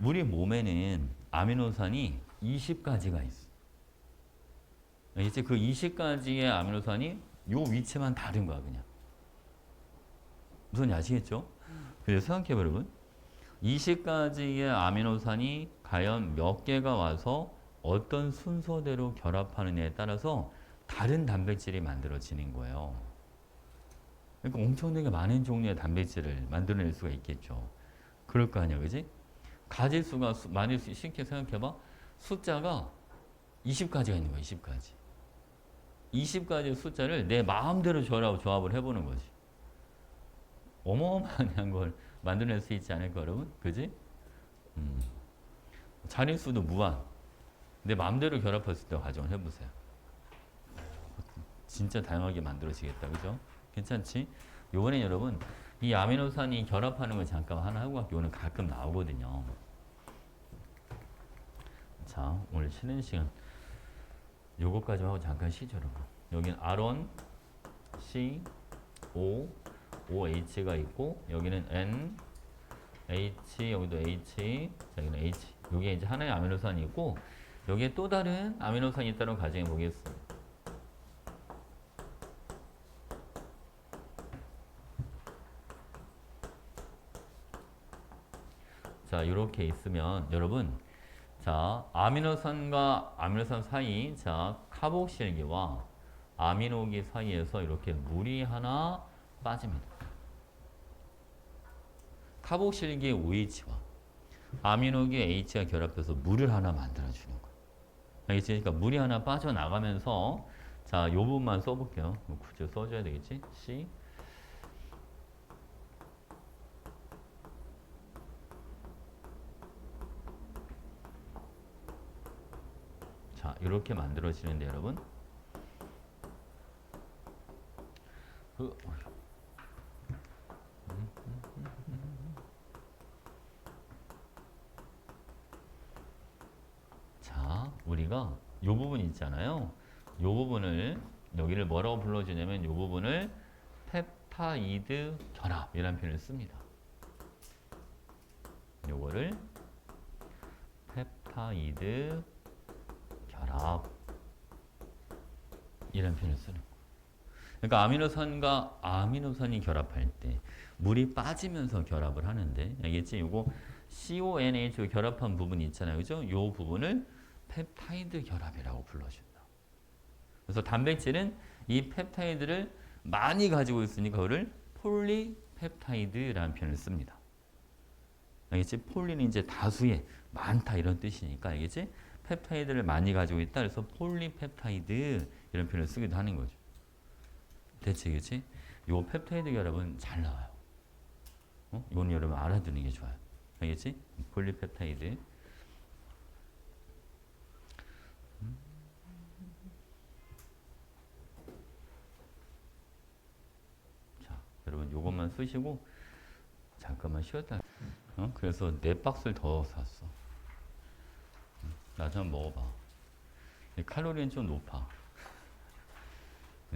우리 몸에는 아미노산이 20가지가 있어. 알겠지? 그 20가지의 아미노산이 요 위치만 다른 거야, 그냥. 무슨 아시겠죠? 그래서 생각해봐, 여러분. 20가지의 아미노산이 과연 몇 개가 와서 어떤 순서대로 결합하느냐에 따라서 다른 단백질이 만들어지는 거예요. 그러니까 엄청나게 많은 종류의 단백질을 만들어낼 수가 있겠죠. 그럴 거 아니야, 그지? 가지수가 많을 수 쉽게 생각해봐. 숫자가 20가지가 있는 거야, 20가지. 20가지의 숫자를 내 마음대로 조합을 해보는 거지. 어마어마한 걸 만들어낼 수 있지 않을까, 여러분? 그지? 자릿수도 무한. 내 마음대로 결합했을 때 가정을 해보세요. 진짜 다양하게 만들어지겠다, 그죠? 괜찮지? 요번에 여러분, 이 아미노산이 결합하는 걸 잠깐 하나 하고 갈게요. 오늘 가끔 나오거든요. 자, 오늘 쉬는 시간 요거까지 하고 잠깐 쉬죠, 여러분. 여기는 R1, C, O, OH가 있고 여기는 N, H, 여기도 H, 자, 여기는 H. 여기에 이제 하나의 아미노산이 있고 여기에 또 다른 아미노산이 있다는 가정해 보겠습니다. 자, 이렇게 있으면 여러분, 자, 아미노산과 아미노산 사이, 자, 카복실기와 아미노기 사이에서 이렇게 물이 하나 빠집니다. 카복실기의 OH와 아미노기의 H가 결합해서 물을 하나 만들어주는 거예요. 알겠지? 그러니까 물이 하나 빠져나가면서, 자, 요 부분만 써볼게요. 굳이 써줘야 되겠지? C. 자, 이렇게 만들어지는데 여러분, 자, 우리가 요 부분 있잖아요. 요 부분을 여기를 뭐라고 불러주냐면 요 부분을 펩타이드 결합이라는 표현을 씁니다. 요거를 펩타이드 결합 이라는 표현을 쓰는 거예요. 그러니까 아미노산과 아미노산이 결합할 때 물이 빠지면서 결합을 하는데, 알겠지? 요거 CONH 결합한 부분이 있잖아요. 그죠? 요 부분을 펩타이드 결합이라고 불러준다. 그래서 단백질은 이 펩타이드를 많이 가지고 있으니까 그걸 폴리펩타이드라는 표현을 씁니다. 알겠지? 폴리는 이제 다수의 많다 이런 뜻이니까, 알겠지? 펩타이드를 많이 가지고 있다. 그래서 폴리펩타이드 이런 표현을 쓰기도 하는 거죠. 대체, 그치? 요 펩타이드 결합은 잘 나와요. 이건 여러분 알아두는 게 좋아요. 알겠지? 폴리펩타이드. 자, 여러분 요것만 쓰시고 잠깐만 쉬었다. 그래서 4박스를 더 샀어. 나좀 먹어봐. 칼로리는 좀 높아.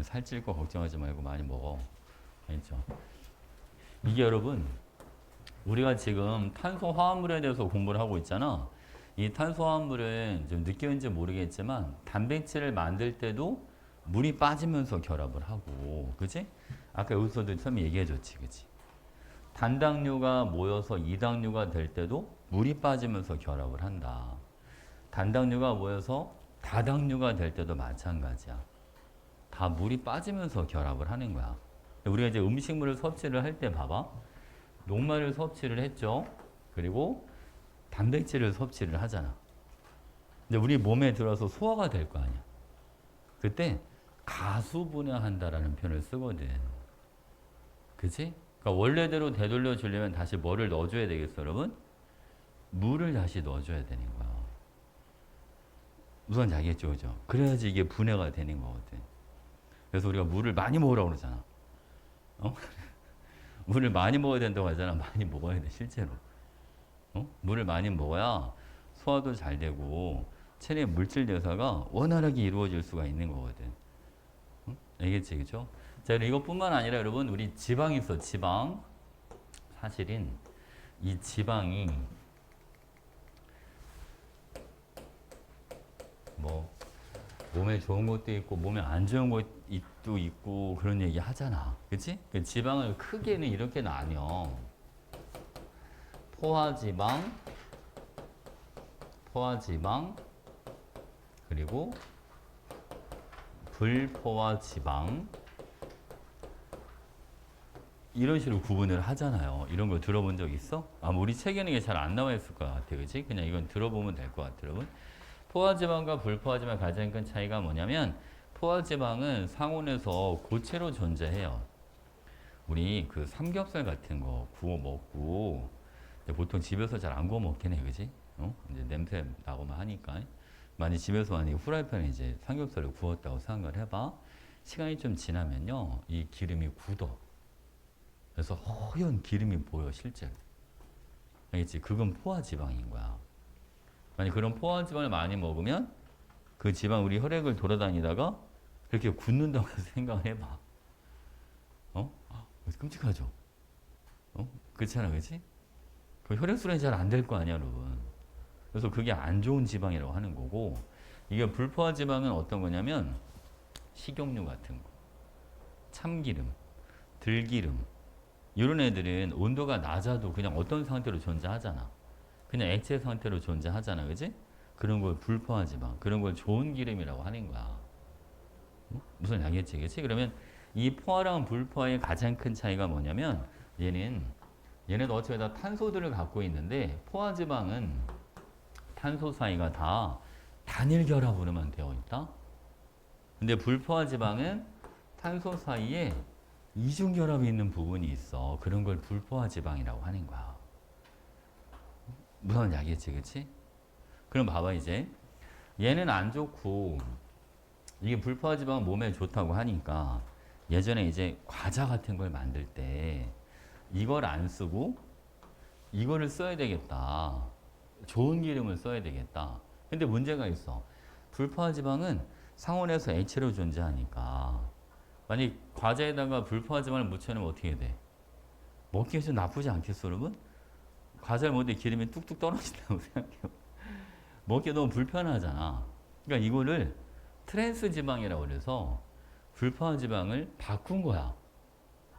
살찔 거 걱정하지 말고 많이 먹어. 알겠죠? 이게 여러분, 우리가 지금 탄소 화합물에 대해서 공부를 하고 있잖아. 이 탄소 화합물은 좀 느꼈는지 모르겠지만 단백질을 만들 때도 물이 빠지면서 결합을 하고, 그치? 아까 여기서도 처음에 얘기해줬지, 그치? 단당류가 모여서 이당류가 될 때도 물이 빠지면서 결합을 한다. 단당류가 모여서 다당류가 될 때도 마찬가지야. 다 물이 빠지면서 결합을 하는 거야. 우리가 이제 음식물을 섭취를 할 때 봐봐. 녹말을 섭취를 했죠. 그리고 단백질을 섭취를 하잖아. 근데 우리 몸에 들어서 소화가 될 거 아니야. 그때 가수분해한다라는 표현을 쓰거든. 그치? 그러니까 원래대로 되돌려 주려면 다시 뭐를 넣어줘야 되겠어, 여러분? 물을 다시 넣어줘야 되는 거야. 무슨 알겠죠, 그죠? 그래야지 이게 분해가 되는 거거든. 그래서 우리가 물을 많이 먹으라고 그러잖아. 물을 많이 먹어야 된다고 하잖아. 많이 먹어야 돼, 실제로. 물을 많이 먹어야 소화도 잘 되고 체내 물질 대사가 원활하게 이루어질 수가 있는 거거든. 알겠지, 그죠? 자, 이것뿐만 아니라 여러분, 우리 지방이 있어, 지방. 사실은 이 지방이 뭐 몸에 좋은 것도 있고 몸에 안 좋은 것도 있고 그런 얘기 하잖아. 그치? 그 지방을 크게는 이렇게 나뉘어. 포화지방, 그리고 불포화지방, 이런 식으로 구분을 하잖아요. 이런 거 들어본 적 있어? 아마 우리 책에는 이게 잘 안 나와 있을 것 같아, 그렇지? 그냥 이건 들어보면 될 것 같아, 여러분. 포화지방과 불포화지방 가장 큰 차이가 뭐냐면 포화지방은 상온에서 고체로 존재해요. 우리 그 삼겹살 같은 거 구워 먹고 근데 보통 집에서 잘 안 구워 먹긴 해, 그지? 이제 냄새 나고만 하니까 만약 집에서 만약 후라이팬에 이제 삼겹살을 구웠다고 생각을 해봐. 시간이 좀 지나면요, 이 기름이 굳어. 그래서 허연 기름이 보여 실제로. 알겠지? 그건 포화지방인 거야. 만약 그런 포화지방을 많이 먹으면 그 지방 우리 혈액을 돌아다니다가 그렇게 굳는다고 생각을 해봐. 끔찍하죠? 그렇잖아, 그치? 그 혈액순환이 잘 안 될 거 아니야, 여러분. 그래서 그게 안 좋은 지방이라고 하는 거고, 이게 불포화 지방은 어떤 거냐면 식용유 같은 거, 참기름, 들기름 이런 애들은 온도가 낮아도 그냥 어떤 상태로 존재하잖아. 그냥 액체 상태로 존재하잖아, 그지? 그런 걸 불포화 지방, 그런 걸 좋은 기름이라고 하는 거야. 무슨 알겠지, 그치? 그러면 이 포화랑 불포화의 가장 큰 차이가 뭐냐면 얘네도 어차피 다 탄소들을 갖고 있는데 포화 지방은 탄소 사이가 다 단일 결합으로만 되어 있다. 근데 불포화 지방은 탄소 사이에 이중 결합이 있는 부분이 있어. 그런 걸 불포화 지방이라고 하는 거야. 무슨 알겠지, 그치? 그럼 봐봐 이제 얘는 안 좋고 이게 불포화 지방은 몸에 좋다고 하니까 예전에 이제 과자 같은 걸 만들 때 이걸 안 쓰고 이거를 써야 되겠다. 좋은 기름을 써야 되겠다. 근데 문제가 있어. 불포화 지방은 상온에서 액체로 존재하니까 만약 과자에다가 불포화 지방을 묻혀놓으면 어떻게 돼? 먹기가 좀 나쁘지 않겠어, 여러분? 과자를 먹을 때 기름이 뚝뚝 떨어진다고 생각해요. 먹기 너무 불편하잖아. 그러니까 이거를 트랜스 지방이라고 그래서 불포화 지방을 바꾼 거야.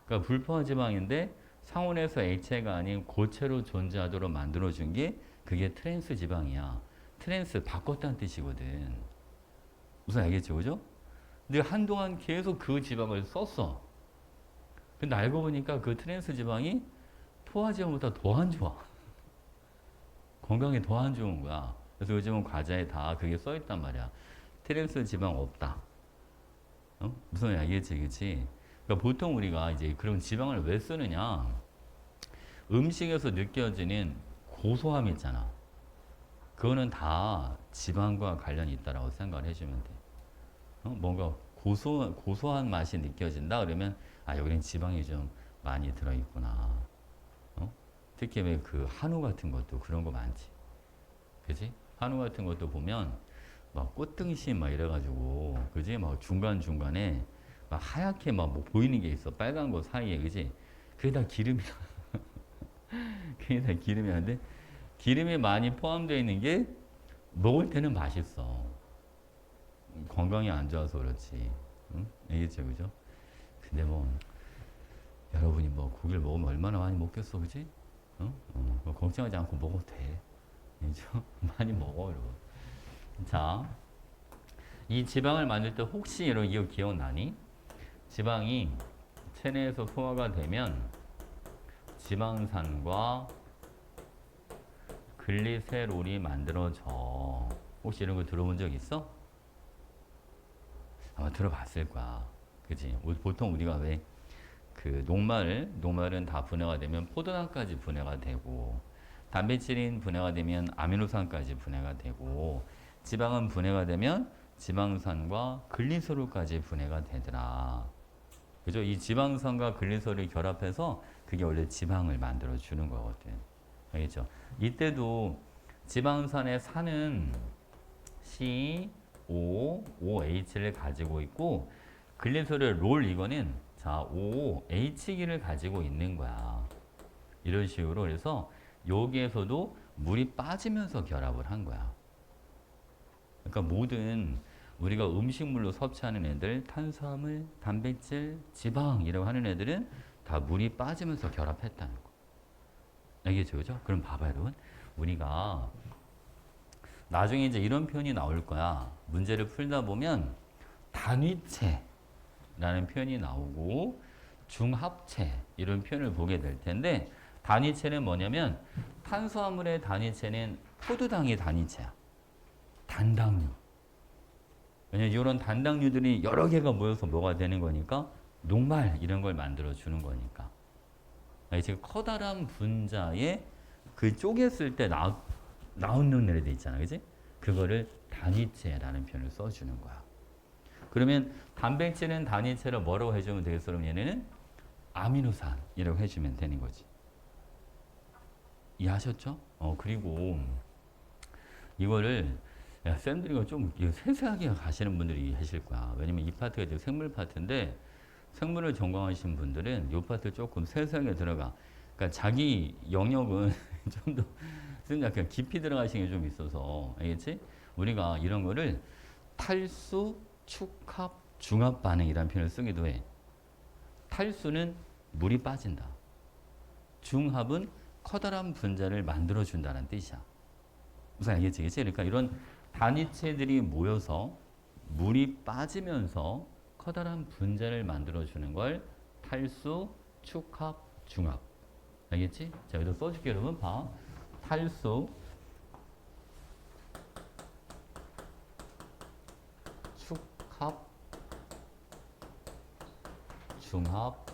그러니까 불포화 지방인데 상온에서 액체가 아닌 고체로 존재하도록 만들어준 게 그게 트랜스 지방이야. 트랜스 바꿨다는 뜻이거든. 무슨 알겠죠, 그죠? 근데 한동안 계속 그 지방을 썼어. 근데 알고 보니까 그 트랜스 지방이 포화 지방보다 더 안 좋아. 건강에 더 안 좋은 거야. 그래서 요즘은 과자에 다 그게 써있단 말이야. 트랜스 지방 없다. 무슨 알겠지, 그치? 그러니까 보통 우리가 이제 그런 지방을 왜 쓰느냐? 음식에서 느껴지는 고소함 있잖아. 그거는 다 지방과 관련이 있다라고 생각을 해주면 돼. 뭔가 고소한 맛이 느껴진다 그러면 여기는 지방이 좀 많이 들어있구나. 특히 왜 그 한우 같은 것도 그런 거 많지. 그지? 한우 같은 것도 보면 막 꽃등심 막 이래가지고 그지? 막 중간중간에 막 하얗게 막 뭐 보이는 게 있어. 빨간 거 사이에, 그지? 그게 다 기름이야. 그게 다 기름이야. 기름이 많이 포함되어 있는 게 먹을 때는 맛있어. 건강이 안 좋아서 그렇지. 응? 알겠죠, 그죠? 근데 뭐 여러분이 뭐 고기를 먹으면 얼마나 많이 먹겠어, 그지? 뭐 걱정하지 않고 먹어도 돼. 그죠? 많이 먹어, 여러분. 자, 이 지방을 만들 때 혹시 여러분 이거 기억나니? 지방이 체내에서 소화가 되면 지방산과 글리세롤이 만들어져. 혹시 이런 거 들어본 적 있어? 아마 들어봤을 거야. 그치? 보통 우리가 왜 그 녹말은 다 분해가 되면 포도당까지 분해가 되고, 단백질인 분해가 되면 아미노산까지 분해가 되고, 지방은 분해가 되면 지방산과 글리세롤까지 분해가 되더라. 그죠? 이 지방산과 글리세롤이 결합해서 그게 원래 지방을 만들어 주는 거거든. 알겠죠? 이때도 지방산의 산은 COOH를 가지고 있고 글리세롤의 롤 이거는 자 OH기를 가지고 있는 거야. 이런 식으로 그래서 여기에서도 물이 빠지면서 결합을 한 거야. 그러니까 모든 우리가 음식물로 섭취하는 애들 탄수화물, 단백질, 지방이라고 하는 애들은 다 물이 빠지면서 결합했다는 거. 알겠죠, 그죠? 그럼 봐봐요, 여러분. 우리가 나중에 이제 이런 표현이 나올 거야. 문제를 풀다 보면 단위체라는 표현이 나오고 중합체 이런 표현을 보게 될 텐데 단위체는 뭐냐면 탄수화물의 단위체는 포도당이 단위체야. 단당류. 왜냐면 이런 단당류들이 여러 개가 모여서 뭐가 되는 거니까 녹말 이런 걸 만들어 주는 거니까. 지금 커다란 분자에 그 쪼갰을 때 나오는 애들 있잖아, 그지? 그거를 단위체라는 표현을 써주는 거야. 그러면 단백질은 단위체로 뭐라고 해주면 되겠어? 그럼 얘네는 아미노산이라고 해주면 되는 거지. 이해하셨죠? 그리고 이거를 쌤들이 좀 세세하게 가시는 분들이 계실 거야. 왜냐면 이 파트가 이제 생물 파트인데 생물을 전공하신 분들은 이 파트 조금 세세하게 들어가. 그러니까 자기 영역은 좀 더 약간 깊이 들어가시는 게 좀 있어서 알겠지? 우리가 이런 거를 탈수, 축합, 중합 반응이라는 표현을 쓰기도 해. 탈수는 물이 빠진다. 중합은 커다란 분자를 만들어준다는 뜻이야. 무슨 알겠지? 그치? 그러니까 이런 단위체들이 모여서 물이 빠지면서 커다란 분자를 만들어주는 걸 탈수, 축합, 중합. 알겠지? 자, 여기다 써줄게, 여러분. 봐. 탈수, 축합, 중합,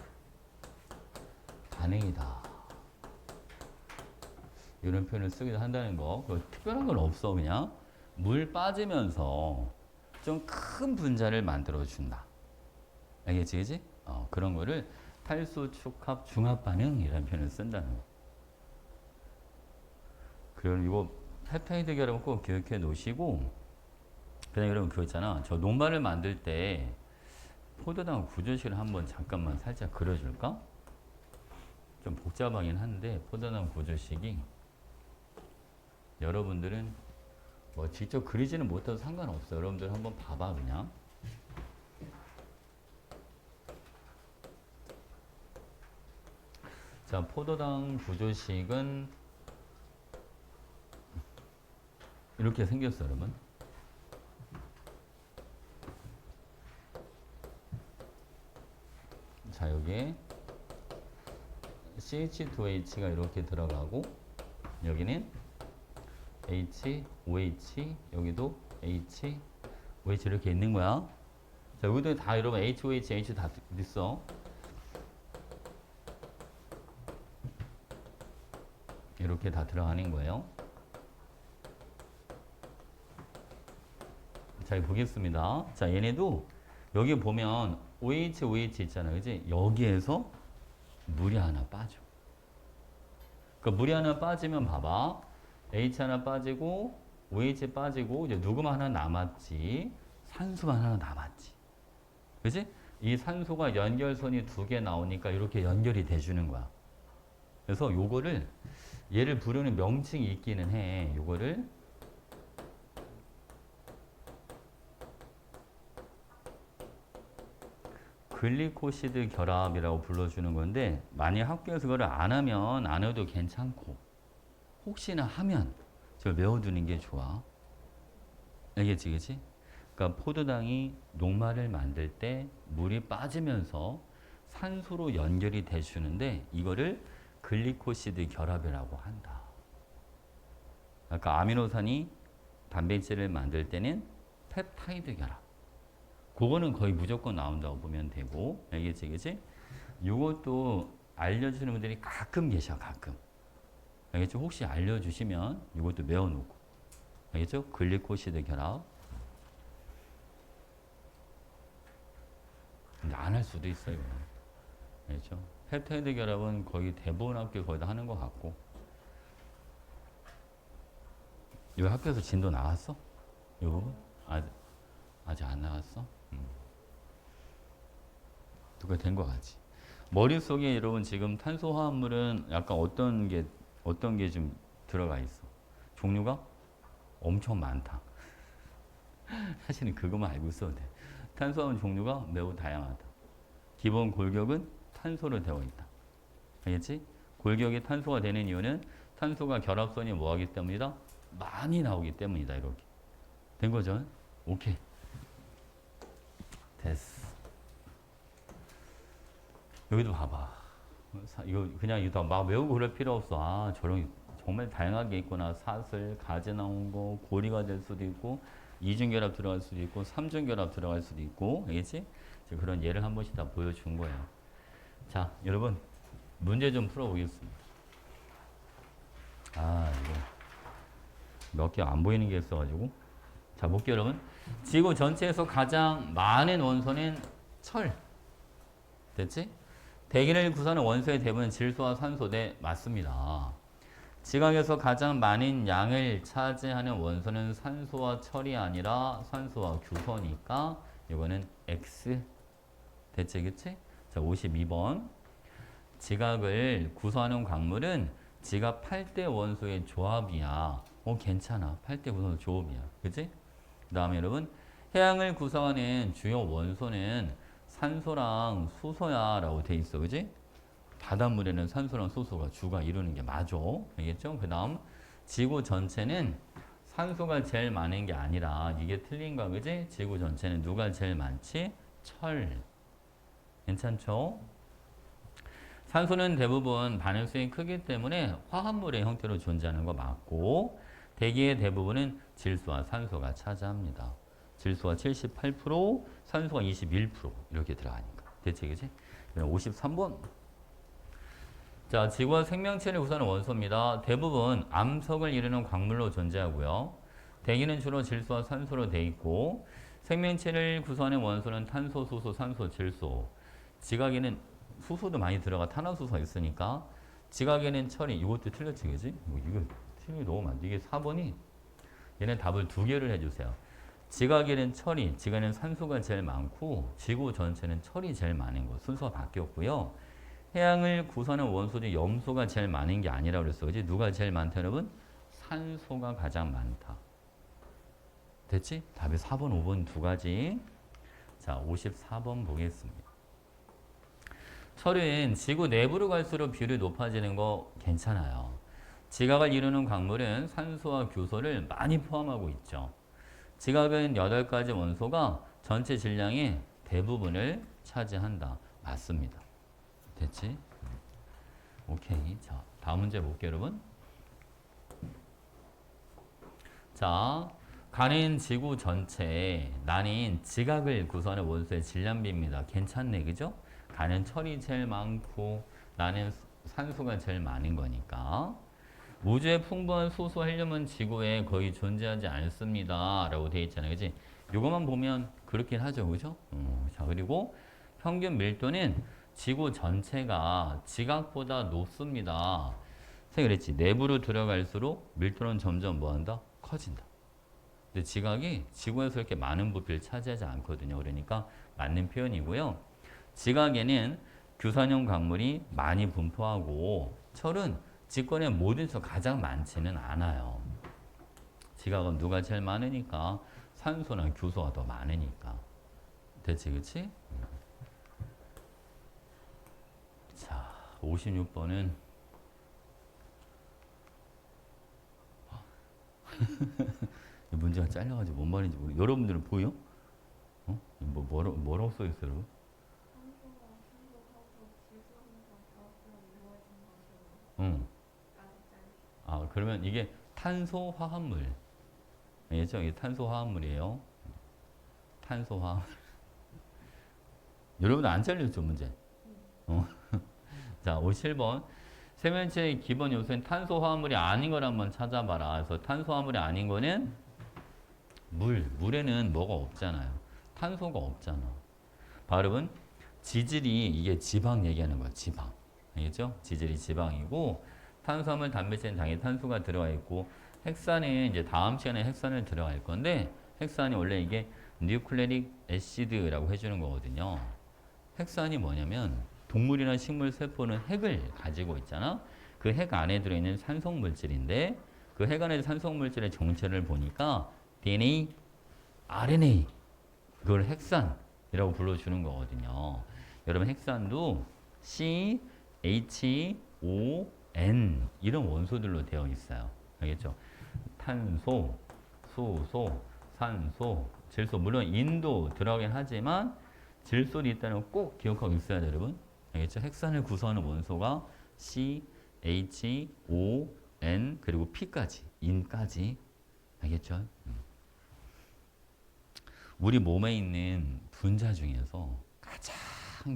반응이다. 이런 표현을 쓰기도 한다는 거. 특별한 건 없어, 그냥. 물 빠지면서 좀 큰 분자를 만들어준다. 알겠지, 그지? 그런 거를 탈수, 축합, 중합 반응이라는 표현을 쓴다는 거. 그리고 이거 펩타이드 결합은 꼭 기억해 놓으시고, 그냥 여러분 그거 있잖아. 저 녹말을 만들 때 포도당 구조식을 한번 잠깐만 살짝 그려줄까? 좀 복잡하긴 한데 포도당 구조식이 여러분들은 뭐 직접 그리지는 못해도 상관없어요. 여러분들 한번 봐봐 그냥. 자, 포도당 구조식은 이렇게 생겼어요, 여러분. 자, 여기에 CH2H가 이렇게 들어가고 여기는 H, OH, 여기도 H, OH 이렇게 있는 거야. 자, 여기도 다 여러분 H, OH, H 다 있어. 이렇게 다 들어가는 거예요. 자, 보겠습니다. 자, 얘네도 여기 보면 OH, OH 있잖아요. 그지? 여기에서 물이 하나 빠져. 그러니까 물이 하나 빠지면 봐봐. H 하나 빠지고 OH 빠지고 이제 누구만 하나 남았지. 산소만 하나 남았지. 그지? 이 산소가 연결선이 두 개 나오니까 이렇게 연결이 돼주는 거야. 그래서 요거를 얘를 부르는 명칭이 있기는 해. 요거를 글리코시드 결합이라고 불러주는 건데 만약 학교에서 그걸 안 하면 안 해도 괜찮고 혹시나 하면 저 외워두는 게 좋아. 알겠지, 그치? 그러니까 포도당이 녹말을 만들 때 물이 빠지면서 산소로 연결이 돼주는데 이거를 글리코시드 결합이라고 한다. 아까 아미노산이 단백질을 만들 때는 펩타이드 결합. 그거는 거의 무조건 나온다고 보면 되고, 알겠지, 그치? 이것도 알려주시는 분들이 가끔 계셔, 가끔. 알겠죠? 혹시 알려주시면 이것도 외워놓고. 알겠죠? 글리코시드 결합. 근데 안 할 수도 있어요. 알겠죠? 펩타이드 결합은 거의 대부분 학교 거의 다 하는 것 같고. 이 학교에서 진도 나왔어? 이 부분? 아직 안 나왔어? 그거 된 것 같지. 머릿속에 여러분 지금 탄소화합물은 약간 어떤 게 좀 들어가 있어? 종류가 엄청 많다. 사실은 그것만 알고 있어도 돼. 탄소화합물 종류가 매우 다양하다. 기본 골격은 탄소로 되어 있다. 알겠지? 골격이 탄소가 되는 이유는 탄소가 결합선이 뭐하기 때문이다? 많이 나오기 때문이다. 이렇게. 된 거죠? 오케이. 됐어. 여기도 봐봐. 이거 그냥 이거 막 외우고 그럴 필요 없어. 아, 저런 정말 다양하게 있구나. 사슬, 가지 나온 거, 고리가 될 수도 있고, 이중결합 들어갈 수도 있고, 삼중결합 들어갈 수도 있고, 알겠지? 그런 예를 한 번씩 다 보여준 거예요. 자, 여러분 문제 좀 풀어보겠습니다. 아, 이거 몇 개 안 보이는 게 있어가지고. 자, 볼게요, 여러분. 지구 전체에서 가장 많은 원소는 철. 됐지? 대기를 구성하는 원소의 대부분은 질소와 산소대 맞습니다. 지각에서 가장 많은 양을 차지하는 원소는 산소와 철이 아니라 산소와 규소니까 이거는 X. 됐지, 그치? 자, 52번. 지각을 구성하는 광물은 지각 8대 원소의 조합이야. 괜찮아. 8대 원소 조합이야. 그치? 그 다음에 여러분, 해양을 구성하는 주요 원소는 산소랑 수소야 라고 돼 있어. 그지? 바닷물에는 산소랑 수소가 주가 이루는 게 맞아. 알겠죠? 그 다음, 지구 전체는 산소가 제일 많은 게 아니라 이게 틀린 거야. 그지? 지구 전체는 누가 제일 많지? 철. 괜찮죠? 산소는 대부분 반응성이 크기 때문에 화합물의 형태로 존재하는 거 맞고, 대기의 대부분은 질소와 산소가 차지합니다. 질소가 78%, 산소가 21% 이렇게 들어가니까. 대체 그지? 53번. 자, 지구와 생명체를 구성하는 원소입니다. 대부분 암석을 이루는 광물로 존재하고요. 대기는 주로 질소와 산소로 돼 있고, 생명체를 구성하는 원소는 탄소, 수소, 산소, 질소. 지각에는 수소도 많이 들어가 탄화수소가 있으니까 지각에는 철이 이것도 틀렸지 그지? 이거 틀린 게 너무 많아. 이게 4번이 얘는 답을 두 개를 해주세요. 지각에는 철이, 지각에는 산소가 제일 많고 지구 전체는 철이 제일 많은 거 순서가 바뀌었고요. 해양을 구성하는 원소 중 염소가 제일 많은 게 아니라 그랬어. 그지? 누가 제일 많다 여러분? 산소가 가장 많다. 됐지? 답이 4번, 5번 두 가지. 자, 54번 보겠습니다. 철은 지구 내부로 갈수록 비율이 높아지는 거 괜찮아요. 지각을 이루는 광물은 산소와 규소를 많이 포함하고 있죠. 지각은 8가지 원소가 전체 질량의 대부분을 차지한다. 맞습니다. 됐지? 오케이. 자, 다음 문제 볼게요, 여러분. 자, 가는 지구 전체에 나뉜 지각을 구성하는 원소의 질량비입니다. 괜찮네, 그죠? 가는 철이 제일 많고 나는 산소가 제일 많은 거니까. 우주에 풍부한 수소, 헬륨은 지구에 거의 존재하지 않습니다. 라고 되어 있잖아요. 그지? 요것만 보면 그렇긴 하죠. 그죠? 자, 그리고 평균 밀도는 지구 전체가 지각보다 높습니다. 선생님 그랬지. 내부로 들어갈수록 밀도는 점점 뭐한다? 커진다. 근데 지각이 지구에서 이렇게 많은 부피를 차지하지 않거든요. 그러니까 맞는 표현이고요. 지각에는 규산형 광물이 많이 분포하고 철은 지권의 모든 수 가장 많지는 않아요. 지각은 누가 제일 많으니까 산소나 규소가 더 많으니까. 됐지, 그치? 자, 56번은 문제가 잘려가지고 뭔 말인지 모르겠어요. 여러분들은 보여? 뭐라고 써있어요, 여러분? 산소와 산소하고 질소하면서 결합으로 이루어진 것으로 응. 까지 아, 그러면 이게 탄소화합물. 알겠죠? 이게 탄소화합물이에요. 탄소화합물. 여러분 안 잘렸죠, 문제? 자, 57번. 세면체의 기본 요소인 탄소화합물이 아닌 걸 한번 찾아봐라. 그래서 탄소화합물이 아닌 거는 물에는 뭐가 없잖아요. 탄소가 없잖아. 발음은 지질이 이게 지방 얘기하는 거야, 지방. 알겠죠? 지질이 지방이고, 탄수화물, 단백질은 당연히 탄소가 들어가 있고, 핵산은 이제 다음 시간에 핵산을 들어갈 건데, 핵산이 원래 이게 뉴클레릭 애시드라고 해주는 거거든요. 핵산이 뭐냐면, 동물이나 식물 세포는 핵을 가지고 있잖아. 그 핵 안에 들어있는 산성 물질인데, 그 핵 안에 산성 물질의 정체를 보니까 DNA, RNA, 그걸 핵산이라고 불러주는 거거든요. 여러분 핵산도 C, H, O, N 이런 원소들로 되어 있어요. 알겠죠? 탄소, 수소, 산소, 질소. 물론 인도 들어가긴 하지만 질소도 있다는 거 꼭 기억하고 있어야 돼요, 여러분. 알겠죠? 핵산을 구성하는 원소가 C, H, O, N 그리고 P까지, 인까지. 알겠죠? 우리 몸에 있는 분자 중에서 가장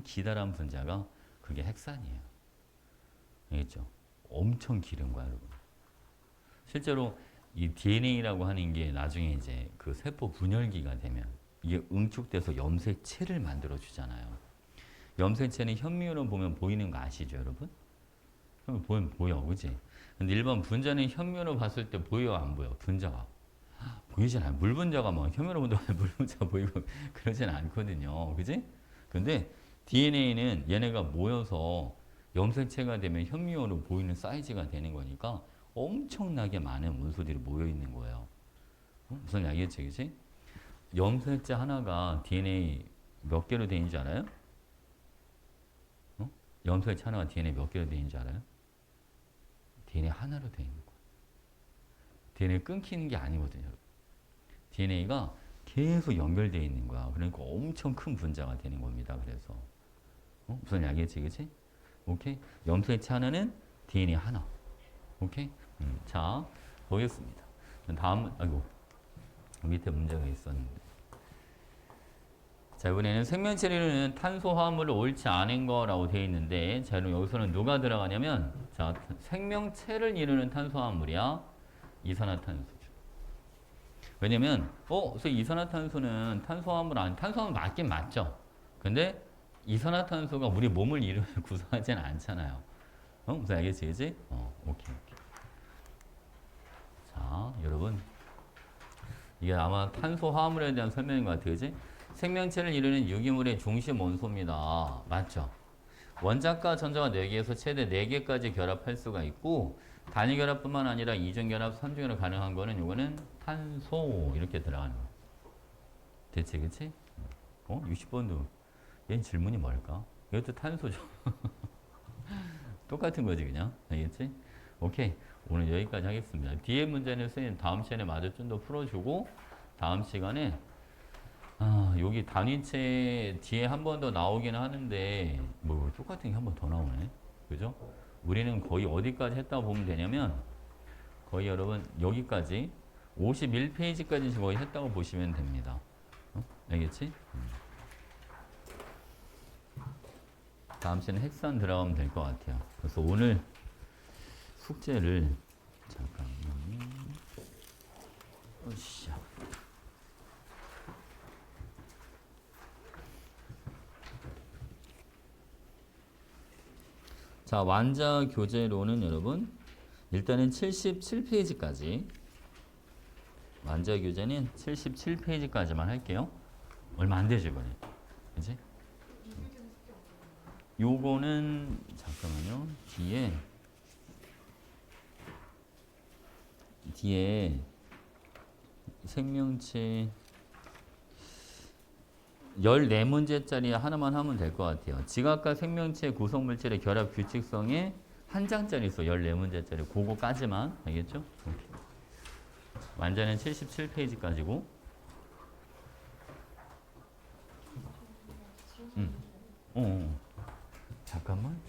기다란 분자가 그게 핵산이에요. 알겠죠? 엄청 기른 거야, 여러분. 실제로 이 DNA라고 하는 게 나중에 이제 그 세포 분열기가 되면 이게 응축돼서 염색체를 만들어 주잖아요. 염색체는 현미으로 보면 보이는 거 아시죠, 여러분? 그럼 보면 보여, 그지? 근데 일반 분자는 현미으로 봤을 때 보여, 안 보여? 분자가 보이진 않아요. 물 분자가 뭐 현미으로 본다고 물 분자 보이고 그러진 않거든요, 그지? 근데 DNA는 얘네가 모여서 염색체가 되면 현미으로 보이는 사이즈가 되는 거니까 엄청나게 많은 원소들이 모여 있는 거예요. 무슨 이야기였지, 그지? 염색체 하나가 DNA 몇 개로 되어 있는 줄 알아요? 염색체 하나가 DNA 몇 개로 되어 있는 줄 알아요? DNA 하나로 되어 있는 거예요. DNA 끊기는 게 아니거든요. DNA가 계속 연결되어 있는 거야. 그러니까 엄청 큰 분자가 되는 겁니다. 그래서 무슨 이야기였지, 그지? 오케이. 염색체 하나는 DNA 하나. 오케이. 자, 보겠습니다. 다음, 아이고, 밑에 문제가 있었는데. 자, 이번에는 생명체를 이루는 탄소화물을 옳지 않은 거라고 되어 있는데, 자, 그럼 여기서는 누가 들어가냐면, 자, 생명체를 이루는 탄소화물이야. 이산화탄소죠. 왜냐면, 그래서 이산화탄소는 탄소화물 맞긴 맞죠. 근데 이산화탄소가 우리 몸을 구성하지는 않잖아요. 무슨 알겠지, 그지? 오케이. 자, 여러분. 이게 아마 탄소 화합물에 대한 설명인 것 같아요. 그지? 생명체를 이루는 유기물의 중심 원소입니다. 맞죠? 원자과 전자가 4개에서 최대 4개까지 결합할 수가 있고 단위 결합뿐만 아니라 이중 결합, 삼중 결합 가능한 거는 요거는 탄소 이렇게 들어가는 거. 대체 그치? 60번도 얘 질문이 뭘까? 이것도 탄소죠. 똑같은 거지 그냥. 알겠지? 오케이. 오늘 여기까지 하겠습니다. 뒤에 문제는 선생님 다음 시간에 마저 좀 더 풀어주고 다음 시간에 여기 단위체 뒤에 한 번 더 나오긴 하는데 뭐 똑같은 게 한 번 더 나오네. 그죠? 우리는 거의 어디까지 했다고 보면 되냐면 거의 여러분 여기까지 51페이지까지 거의 했다고 보시면 됩니다. 알겠지? 다음 시간에 핵산 들어가면 될 것 같아요. 그래서 오늘 숙제를 잠깐만. 으쌰. 자, 완자 교재로는 여러분 일단은 77페이지까지 완자 교재는 77페이지까지만 할게요. 얼마 안 되죠, 이번에. 그지? 요거는 잠깐만요. 뒤에 생명체 14문제짜리 하나만 하면 될 것 같아요. 지각과 생명체 구성물질의 결합 규칙성에 한 장짜리 있어. 14문제짜리. 그거까지만. 알겠죠? 오케이. 완자는 77페이지까지고. 잠깐만.